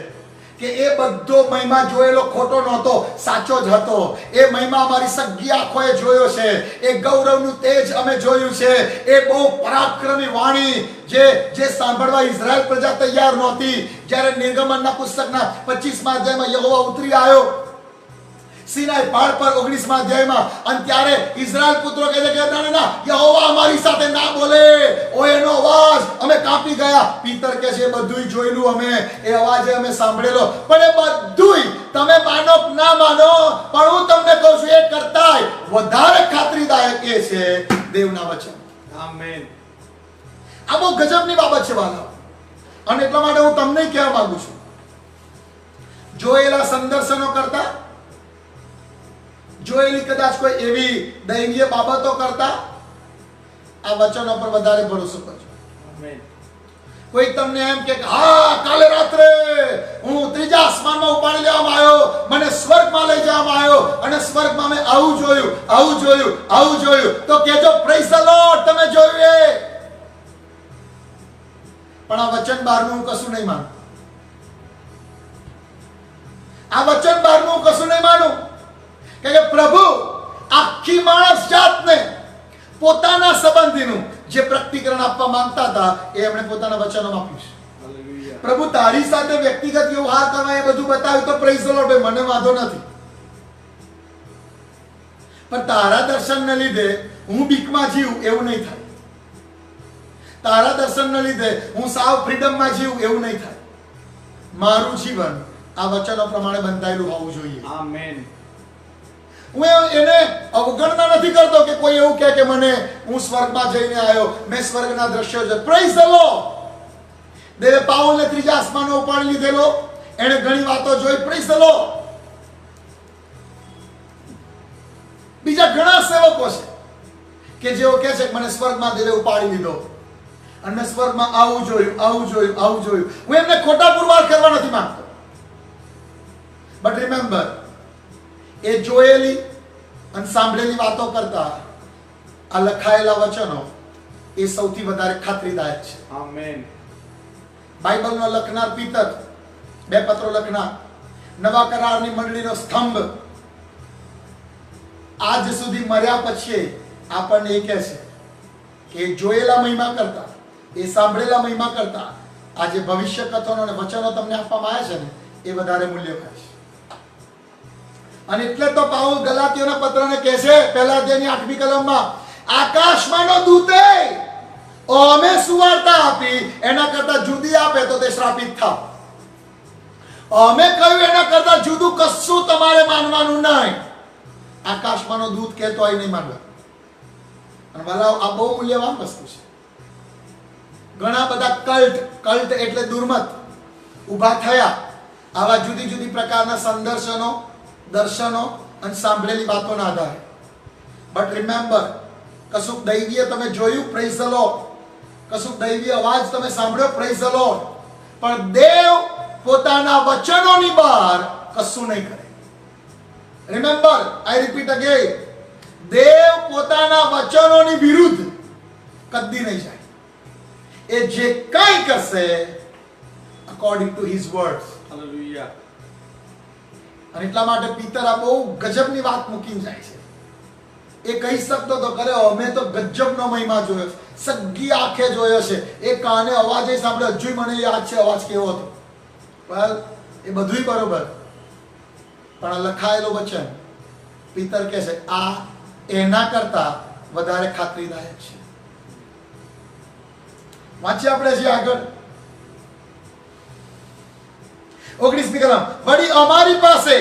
કે એ બધો મહિમા જોયેલો ખોટો નહોતો, સાચો જ હતો. એ મહિમા અમારી સગી આંખોએ જોયો છે, એ ગૌરવનું તેજ અમે જોયું છે, એ બહુ પરાક્રમી વાણી જે સાંભળવા ઇઝરાયલ પ્રજા તૈયાર નહોતી. જ્યારે નિર્ગમનના પુસ્તકના 25મા અધ્યાયમાં યહોવા ઉતરી આવ્યો સિનાઈ પહાડ પર 19મા અધ્યાયમાં, અને ત્યારે ઇઝરાયલ પુત્રો કહે છે કે ના ના, યહોવા અમારી સાથે ના બોલે, ઓ એનો અવાજ અમે કાપી ગયા. પિતર કહે છે બધુંય જોયેલું અમે, એ અવાજ અમે સાંભળેલો, પણ એ બધુંય તમે માનો કે ના માનો, પણ હું તમને કહું છું એ કરતાંય વધારે ખાતરીદાયક એ છે દેવના વચન. આમેન. આ બહુ ગજબની બાબત છે વાલા, અને એટલા માટે હું તમને કહેવા માંગુ છું, જોયેલા સંદર્શનો કરતા, જોયેલી કદાચ કોઈ એવી દૈવીય બાબતો કરતા આ વચનો પર વધારે ભરોસો કરજો. આમેન. કોઈ તમને એમ કે હા કાલે રાત્રે હું ત્રીજા આસમાનમાં ઉપાડી લેવામાં આવ્યો, મને સ્વર્ગમાં લઈ જવામાં આવ્યો, અને સ્વર્ગમાં મેં આવું જોયું, આવું જોયું, આવું જોયું, તો કહેજો પ્રેઝ ધ લોર્ડ, તમે જોયું એ. પણ આ વચન બહારનું હું કશું નહીં માનું, આ વચન બહારનું હું કશું નહીં માનું, કે પ્રભુ આખી માણસ જાતને પોતાના સંબંધીનું જે પ્રકટીકરણ આપવા માંગતા હતા એ એમણે પોતાના વચનોમાં આપ્યું છે. હાલેલુયા. પ્રભુ તારી સાથે વ્યક્તિગત વ્યવહાર કરવા એ બધું બતાવ્યું તો પ્રેઝ ધ લોર્ડ, ભાઈ મને વાંધો નથી, પણ તારા દર્શનને લીધે હું બીકમાં જીવું એવું નહીં થાય, તારા દર્શનને લીધે હું સાવ ફ્રીડમમાં જીવું એવું નહીં થાય. મારું જીવન આ વચનો પ્રમાણે બંધાયેલું હોવું જોઈએ. આમેન. હું એને અવગણના નથી કરતો કે કોઈ એવું કહે કે મને હું સ્વર્ગમાં જઈને આવ્યો, મેં સ્વર્ગના દ્રશ્યો જોયા. Praise the lord. દેવે પાઉલને ત્રીજા આસમાને ઉપાડી લીધેલો, એણે ઘણી વાતો જોઈ. Praise the lord. બીજા ઘણા સેવકો છે કે જેઓ કહે છે કે મને સ્વર્ગમાં દેવે ઉપાડી લીધો, અને મેં સ્વર્ગમાં આવું જોયું, આવું જોયું, આવું જોયું. હું એમને ખોટા પુરવાર કરવા નથી માંગતો, બટ રિમેમ્બર, એ જોયેલી અને સાંભળેલી વાતો કરતા આ લખાયેલા વચનો એ સૌથી વધારે ખાતરીદાયક છે. આમેન. બાઇબલનો લખનાર પિતર, 2 પત્રો લખનાર, નવા કરારની મંડળીનો સ્તંભ, આજ સુધી મર્યા પછી આપણને એ કહે છે કે જોયેલા મહિમા કરતા, એ સાંભળેલા મહિમા કરતા આ જે ભવિષ્ય કથનો અને વચનો તમને આપવામાં આવ્યા છે ને એ વધારે મૂલ્યવાન છે. અને એટલે તો પાઉલ ગલાતીયોના પત્રને કહે છે, પહેલા અધ્યાયની 8મી કલમમાં, આકાશમાંનો દૂતે અમે સુવાર્તા આપી એના કરતા જુદી આપે તો તે શ્રાપિત થાવ. અમે કહ્યું એના કરતા જુદું કશું તમારે માનવાનું નહીં. આકાશમાંનો દૂત કહેતો હોય નહીં માનવા. અને વાલાઓ, આ બહુ મૂલ્યવાન વસ્તુ છે. ઘણા બધા કલ્ટ એટલે દુર્મત ઊભા થયા આવા જુદી જુદી પ્રકારના સંદર્શનો, દર્શનો અને સાંભળેલી વાતોના આધારે. બટ રિમેમ્બર, કશુંક દૈવીય તમે જોયું, પ્રેઝ ધ લોર્ડ. કશુંક દૈવીય અવાજ તમે સાંભળ્યો, પ્રેઝ ધ લોર્ડ. પણ દેવ પોતાના વચનોની બહાર કશું નહીં કરે. રિમેમ્બર, આઈ રિપીટ અગેન, દેવ પોતાના વચનોની વિરુદ્ધ કદી નહીં જાય. એ જે કંઈ કરશે according to his words. Hallelujah. અને એટલા માટે પિતર આ બહુ ગજબની વાત મૂકીને જાય છે. એ કહી શકતો તો કરે, અમે તો ગજબનો મહિમા જોયો છે, સગી આંખે જોયો છે, એ કાને અવાજ સાંભળ્યો, હજુ મને યાદ છે અવાજ કેવો હતો. વેલ, એ બધુંય બરોબર, પણ આ લખાયેલું વચન પિતર કહે છે આ એના કરતા વધારે ખાતરીદાયક છે. વાંચીએ આપણે હજી આગળ 19મી કલમ. વળી અમારી પાસે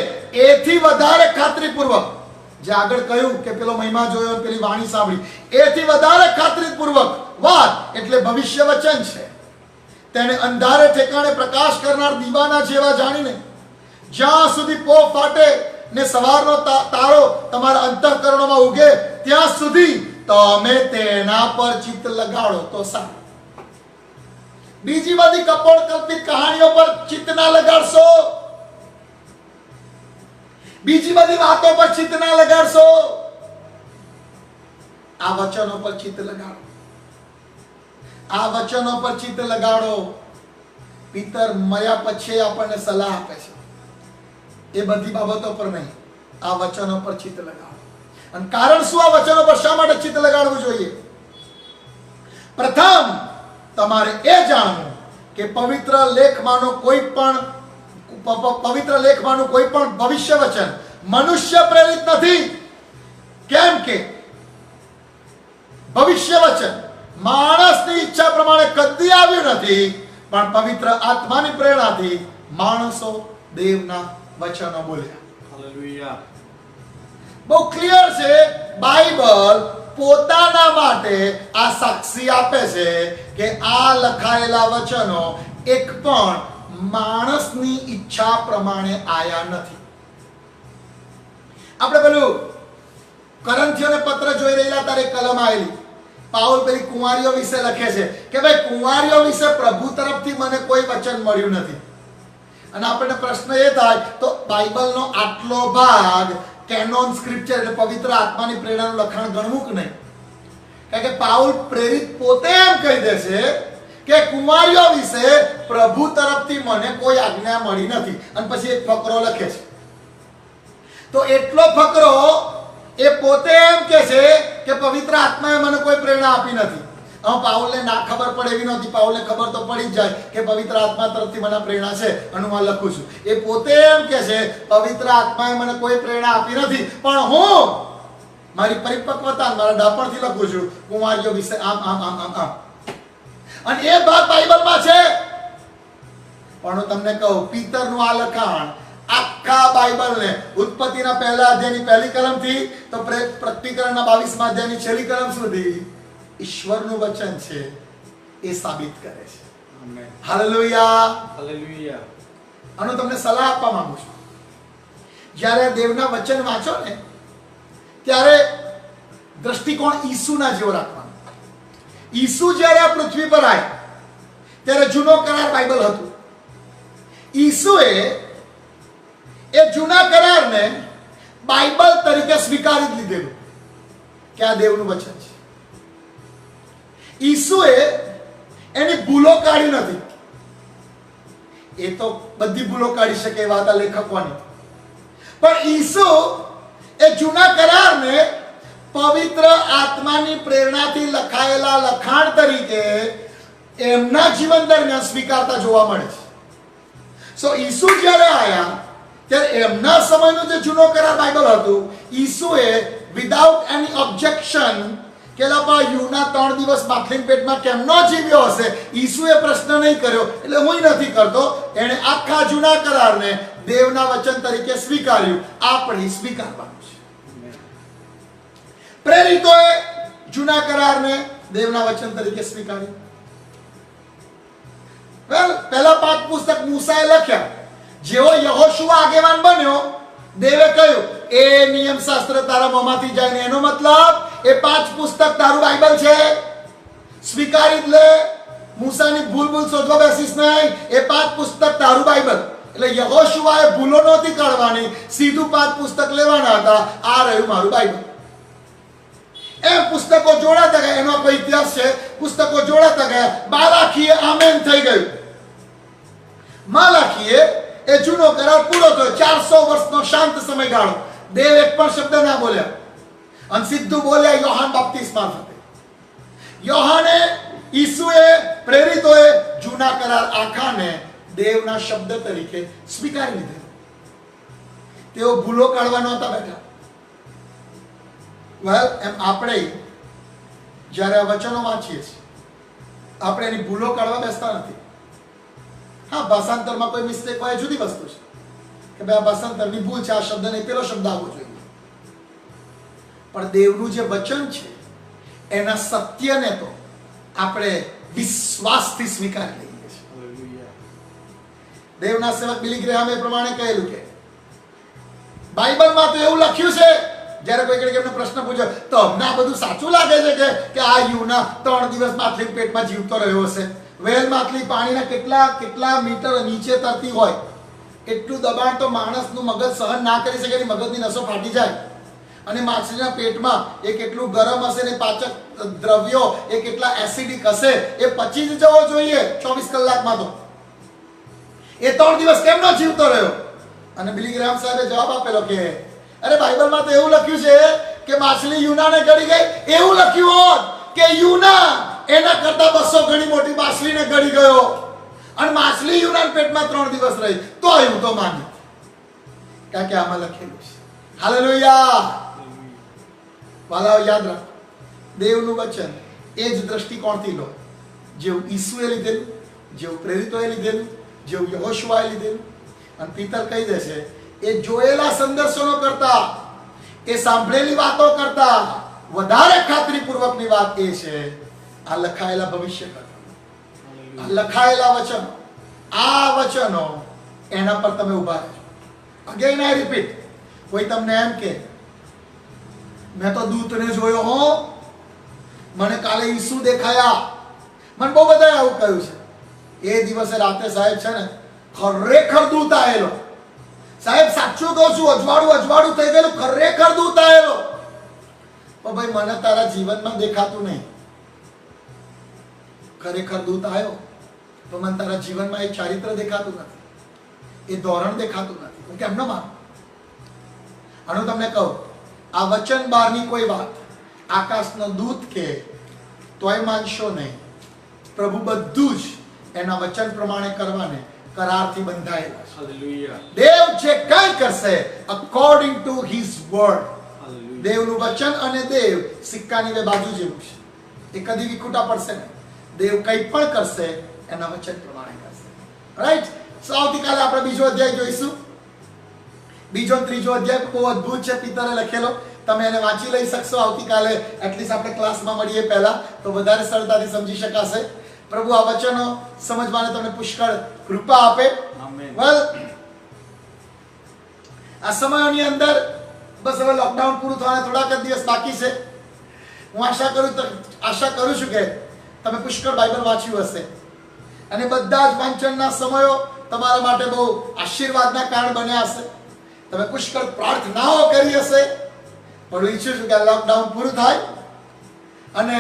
એથી વધારે ખાતરીપૂર્વક, જે આગળ કહ્યું કે પેલો મહિમા જોયો, પેલી વાણી સાંભળી, એથી વધારે ખાતરીપૂર્વક વાત એટલે ભવિષ્ય વચન છે. તેને અંધારે ઠેકાણે પ્રકાશ કરનાર દીવાના જેવા જાણીને, જ્યાં સુધી પો ફાટે ને સવારનો તારો તમારા અંતઃકરણોમાં ઉગે ત્યાં સુધી તમે તેના પર ચિત્ત લગાડો તો સારું. બીજી બધી કપોળ કલ્પિત કહાણીઓ પર ચિત્ત ના લગાડશો, બીજી બધી વાતો પર ચિત્ત ના લગાડશો, આ વચનો પર ચિત્ત લગાડો. આ વચનો પર ચિત્ત લગાડો. પિતર મર્યા પછી આપણને સલાહ આપે છે, એ બધી બાબતો પર નહીં, આ વચનો પર ચિત્ત લગાડો. અને કારણ શું આ વચનો પર શા માટે ચિત્ત લગાડવું જોઈએ? પ્રથમ તમારે એ જાણવું કે પવિત્ર લેખમાંનું કોઈ પણ ભવિષ્ય વચન મનુષ્ય પ્રેરિત નથી. કેમ કે ભવિષ્ય વચન માણસની ઈચ્છા પ્રમાણે કદી આવ્યું નથી, પણ પવિત્ર આત્માની પ્રેરણાથી માણસો દેવના વચનો બોલ્યા. Hallelujah. બહુ ક્લિયર છે. બાઇબલ પોતાના માટે આ સાક્ષી આપે છે કે આ લખાયેલા વચનો એક પણ માણસની ઈચ્છા પ્રમાણે આયા નથી. આપણે પેલું કરંથીઓને પત્ર જોઈ રહેલા ત્યારે કલમ આવેલી, પાઉલ પેલી કુંવારીઓ વિશે લખે છે કે ભાઈ કુંવારીઓ વિશે પ્રભુ તરફથી મને કોઈ વચન મળ્યું નથી. અને આપણને પ્રશ્ન એ થાય તો બાઇબલનો આટલો ભાગ કેનોન સ્ક્રિપ્ચર એટલે પવિત્ર આત્માની પ્રેરણાનું લખાણ ગણવું કે નહીં? કારણ કે પાઉલ પ્રેરિત પોતે એમ કહી દે છે કે કુંવારીઓ વિશે પ્રભુ તરફથી મને કોઈ આજ્ઞા મળી નથી. અને પછી એક ફકરો લખે છે. તો એટલો ફકરો એ પોતે એમ કહે છે કે પવિત્ર આત્માએ મને કોઈ પ્રેરણા આપી નથી. પાઉલને ના ખબર પડે એવી નહોતી. પાઉલને ખબર તો પડી જ જાય કે પવિત્ર આત્મા તરફથી મને પ્રેરણા છે, અને હું લખું છું. એ પોતે એમ કહે છે પવિત્ર આત્માએ મને કોઈ પ્રેરણા આપી નથી, પણ હું મારી પરિપક્વતા મારા ડાપણથી લખું છું કુંવારીઓ વિશે આમ આમ આમ આમ આમ. અને એ ભાગ બાઇબલમાં છે. પણ હું તમને કહું, પિતરનું આ લખાણ આખા બાઇબલને ઉત્પત્તિના પહેલા અધ્યાયની પહેલી કલમથી તો પ્રકટીકરણના 22મા અધ્યાયની છેલ્લી કલમ સુધી ઈશ્વરનું વચન છે એ સાબિત કરે છે. Amen. હાલેલુયા. Hallelujah. આનો તમને સલાહ આપવા માંગુ છું. જ્યારે દેવના વચન વાંચો ને ત્યારે દ્રષ્ટિકોણ ઈસુના જેવો રાખવાનો. ઈસુ જ્યારે આ પૃથ્વી પર આવ્યા ત્યારે જૂનો કરાર બાઇબલ હતું. ઈસુએ એ જૂના કરારને બાઇબલ તરીકે સ્વીકારી લીધેલું કે આ દેવનું વચન છે. ઈસુએ એની ભૂલો કાઢી નથી. એ તો બધી ભૂલો કાઢી શકે એવા હતા લેખકોની. પણ ઈસુ એ જૂના કરારને પવિત્ર આત્માની પ્રેરણાથી લખાયેલા લખાણ તરીકે એમના જીવન દરમિયાન સ્વીકારતા જોવા મળે છે. સો ઈસુ જ્યારે આવ્યા ત્યારે એમના સમયનો જે જૂનો કરાર બાઇબલ હતું, ઈસુએ વિધાઉટ એની ઓબ્જેક્શન કે લાપા યુના 3 દિવસ માખલીન પેટમાં કેમનો જીવ્યો હશે, ઈસુએ પ્રશ્ન નહીં કર્યો. એટલે હું નથી કરતો, એણે આખા જૂના કરારને દેવના વચન તરીકે સ્વીકાર્યું. આપણે સ્વીકારવાનું છે. પ્રેરિતોએ જૂના કરારને દેવના વચન તરીકે સ્વીકાર્યું. પહેલા 5 પુસ્તક મૂસાએ લખ્યા. જેવો યહોશુઆ આગેવાન બન્યો, દેવે કહ્યું એ નિયમ શાસ્ત્ર તારા મોંમાંથી જાય ને એનો મતલબ એ 5 પુસ્તક તારું બાઇબલ છે, સ્વીકારી જ લે. મૂસાની ભૂલ શોધવા બેસીસ નહીં. એ 5 પુસ્તક તારું બાઇબલ. એટલે યહોશુઆએ ભૂલો નહોતી કાઢવાની, સીધું 5 પુસ્તક લેવાના હતા. આ રહ્યું મારું બાઇબલ. એમ પુસ્તકો જોડાતા ગયા. એનો કોઈ ઇતિહાસ છે. પુસ્તકો જોડાતા ગયા. માલાખીએ આમેન થઈ ગયું. માલાખીએ એ જૂનો કરાર પૂરો થયો. 400 વર્ષનો શાંત સમયગાળો. દેવ એક પણ શબ્દ ના બોલ્યા અને સીધું બોલ્યા યોહાન બાપ્તિસ્મા મારફતે. યોહાને, ઈસુએ, પ્રેરિતોએ જૂના કરાર આખાને દેવના શબ્દ તરીકે સ્વીકારી લીધેલો. તેઓ ભૂલો કાઢવા નહોતા બેઠા. એમ આપણે જ્યારે આ વચનો વાંચીએ છીએ, આપણે એની ભૂલો કાઢવા બેસતા નથી. હા, ભાષાંતરમાં કોઈ મિસ્ટેક હોય જુદી વસ્તુ છે કે ભાઈ આ ભાષાંતરની ભૂલ છે, આ શબ્દ નહીં પેલો શબ્દ આવવો જોઈએ. પણ દેવનું જે વચન છે એના સત્યને તો આપણે વિશ્વાસથી સ્વીકારી લઈએ છીએ. દેવના સેવક બિલી ગ્રેહામે પ્રમાણે કહેલું કે બાઇબલમાં તો એવું લખ્યું છે. જ્યારે કોઈ એમને પ્રશ્ન પૂછ્યો તો અમને આ બધું સાચું લાગે છે કે આ યુના 3 દિવસ માછલી પેટમાં જીવતો રહ્યો હશે. વેલ માછલી પાણીના કેટલા મીટર નીચે તરતી હોય, એટલું દબાણ તો માણસનું મગજ સહન ના કરી શકે. એની મગજની નસો ફાટી જાય. અને માછલીના પેટમાં એ કેટલું ગરમ હશે ને પાચક દ્રવ્યો એ કેટલા એસિડિક હશે, એ પચી જ જવો જોઈએ 24 કલાકમાં. તો એ 3 દિવસ કેમ ન જીવતો રહ્યો? અને બિલી ગ્રાહમ સાહેબે જવાબ આપેલો કે અરે બાઇબલમાં તો એવું લખ્યું છે કે માછલી યુનાને ગળી ગઈ. એવું લખ્યું હોત કે યુના એના કરતા 200 ગણી મોટી માછલીને ગળી ગયો અને માછલી યુનાના પેટમાં 3 દિવસ રહી, તો હું તો માની. કારણ કે આમાં લખેલું છે. હાલેલુયા. વાલાઓ યાદ રાખો, દેવનું વચન એ જ દ્રષ્ટિકોણથી લો જેવું ઈસુએ લીધેલું, જેવું પ્રેરિતોએ લીધેલું, જેવું યહોશુઆએ લીધેલું. અને પિતર કહી દે છે એ જોયેલા સંદર્શનો કરતા, એ સાંભળેલી વાતો કરતા વધારે ખાતરીપૂર્વકની વાત એ છે આ લખાયેલા ભવિષ્ય કરતા, આ લખાયેલા વચનો, આ વચનો એના પર તમે ઉભા રહેજો. અગેન આઈ રિપીટ, કોઈ તમને એમ કે મેં તો દૂતને જોયો હો, મને કાલે ઈસુ દેખાયા, મને બહુ બધાએ આવું કહ્યું છે. એ દિવસે રાતે સાહેબ છે ને ખરેખર દૂત આવેલો. સાહેબ સાચું કહું છું, અજવાળું થઈ ગયેલું, ખરેખર દૂત આવેલો. પણ ભાઈ મને તારા જીવનમાં દેખાતું નહીં. ખરેખર દૂત આવ્યો તો મને તારા જીવનમાં એ ચારિત્ર દેખાતું નથી, એ ધોરણ દેખાતું નથી. હું કેમ ન માનું? અને હું તમને કહું, આ વચન બહારની કોઈ વાત આકાશનો દૂત કે તોય માનશો નહીં. પ્રભુ બધું જ એના વચન પ્રમાણે કરવાને કરારથી બંધાયેલા છે. દેવ જે કંઈ કરશે અકોર્ડિંગ ટુ હિઝ વર્ડ. દેવનું વચન અને દેવ સિક્કાની બે બાજુ જેવું છે, એ કદી વિખૂટા પડશે નહીં. દેવ કંઈ પણ કરશે એના વચન પ્રમાણે કરશે. રાઈટ. સો આવતીકાલે આપણે બીજો અધ્યાય જોઈશું. બીજો ત્રીજો અધ્યાય બહુ અદ્ભુત છે, પિતરે લખેલો. તમે એને વાંચી લઈ શકશો આવતીકાલે. એટલીસ્ટ આપણે ક્લાસમાં મળીએ પહેલા તો વધારે સરળતાથી સમજી શકાશે. પ્રભુ આ વચનો સમજવાને તમને પુષ્કળ કૃપા આપે. વેલ, આ સમયોની અંદર બસ હવે લોકડાઉન પૂરું થવાના થોડાક જ દિવસ બાકી છે. હું આશા કરું છું કે તમે પુષ્કળ બાઇબલ વાંચ્યું હશે અને બધા જ વાંચનના સમયો તમારા માટે બહુ આશીર્વાદના કારણ બન્યા હશે. તમે પુષ્કળ પ્રાર્થનાઓ કરી હશે. પણ હું ઈચ્છું છું કે આ લોકડાઉન પૂરું થાય અને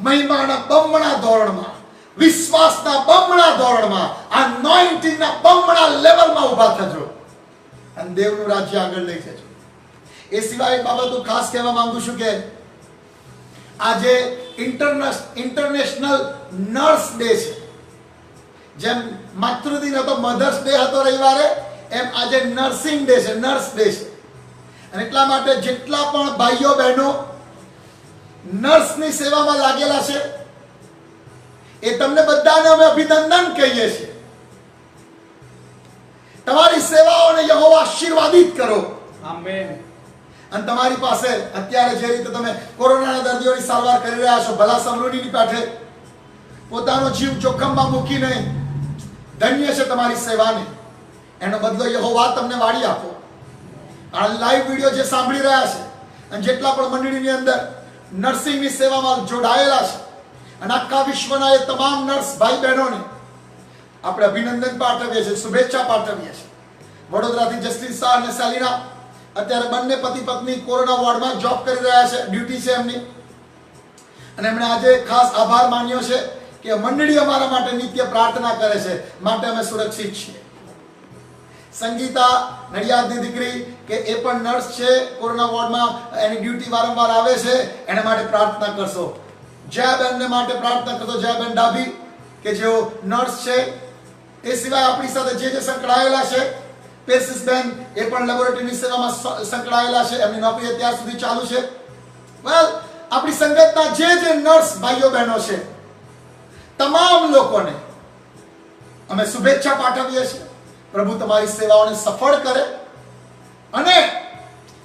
મહિમાના બમણા ધોરણમાં, વિશ્વાસના બમણા ધોરણમાં, અનોઇન્ટિંગના બમણા લેવલમાં ઊભા થજો અને દેવનું રાજ્ય આગળ લઈ જજો. એ સિવાય એક બાબત હું ખાસ કહેવા માંગુ છું કે આજે ઇન્ટરનેશનલ નર્સ ડે છે. જેમ માતૃદિન હતો, મધર્સ ડે હતો રવિવારે, એમ આજે નર્સિંગ ડે છે, નર્સ ડે છે. અને એટલા માટે જેટલા પણ ભાઈઓ બહેનો નર્સની સેવામાં લાગેલા છે એ તમને બધાને અમે અભિનંદન કહીએ છીએ. તમારી સેવાઓને યહોવા આશીર્વાદિત કરો. આમેન. અને તમારી પાસે અત્યારે જે રીતે તમે કોરોનાના દર્દીઓની સારવાર કરી રહ્યા છો, ભલા સમૃદ્ધિની પેઠે પોતાનો જીવ જોખમમાં મૂકીને, ધન્ય છે તમારી સેવાને. એનો બદલો યહોવા તમને વાળી આપો. આ લાઈવ વિડીયો જે સાંભળી રહ્યા છે અને જેટલા પણ મંડળીની અંદર નર્સિંગની સેવામાં જોડાયેલા છે અને આખા વિશ્વના એ તમામ નર્સ ભાઈ બહેનોને આપણે અભિનંદન પાઠવીએ છીએ, શુભેચ્છા પાઠવીએ છીએ. વડોદરાથી જસ્ટિન શાહ અને સેલિના અત્યારે બંને પતિ પત્ની કોરોના વોર્ડમાં જોબ કરી રહ્યા છે, ડ્યુટી છે એમની. અને એમણે આજે ખાસ આભાર માન્યો છે કે મંડળી અમારા માટે નિત્ય પ્રાર્થના કરે છે, માટે અમે સુરક્ષિત છીએ. સંગીતા નડિયાદની દીકરી કે એ પણ નર્સ છે, કોરોના વોર્ડમાં એની ડ્યુટી વારંવાર આવે છે, એને માટે પ્રાર્થના કરશો. જયાબેનને માટે પ્રાર્થના કરશો, જયાબેન ડાભી કે જેઓ નર્સ છે. એ સિવાય આપણી સાથે જે સંકળાયેલા છે, પેશિસબેન એ પણ લેબોરેટરીની સેવામાં સંકળાયેલા છે, એમની નોકરી અત્યાર સુધી ચાલુ છે. વેલ, આપણી સંગતના જે નર્સ ભાઈઓ બહેનો છે, તમામ લોકોને અમે શુભેચ્છા પાઠવીએ છીએ. પ્રભુ તમારી સેવાઓને સફળ કરે. અને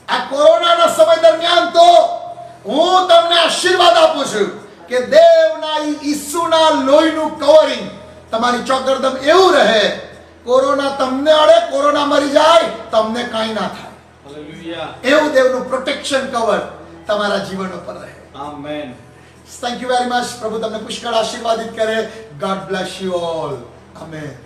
આ કોરોનાના સમય દરમિયાન તો હું તમને આશીર્વાદ આપું છું કે દેવના ઈસુના લોહીનું કવરિંગ તમારી ચોગરદમ એવું રહે, કોરોના તમને અડે, કોરોના મરી જાય, તમને કાંઈ ના થાય. હાલેલુયા. એવું દેવનું પ્રોટેક્શન કવર તમારા જીવન ઉપર રહે. Amen. Thank you very much. પ્રભુ તમને પુષ્કળ આશીર્વાદિત કરે. God bless you all. Amen.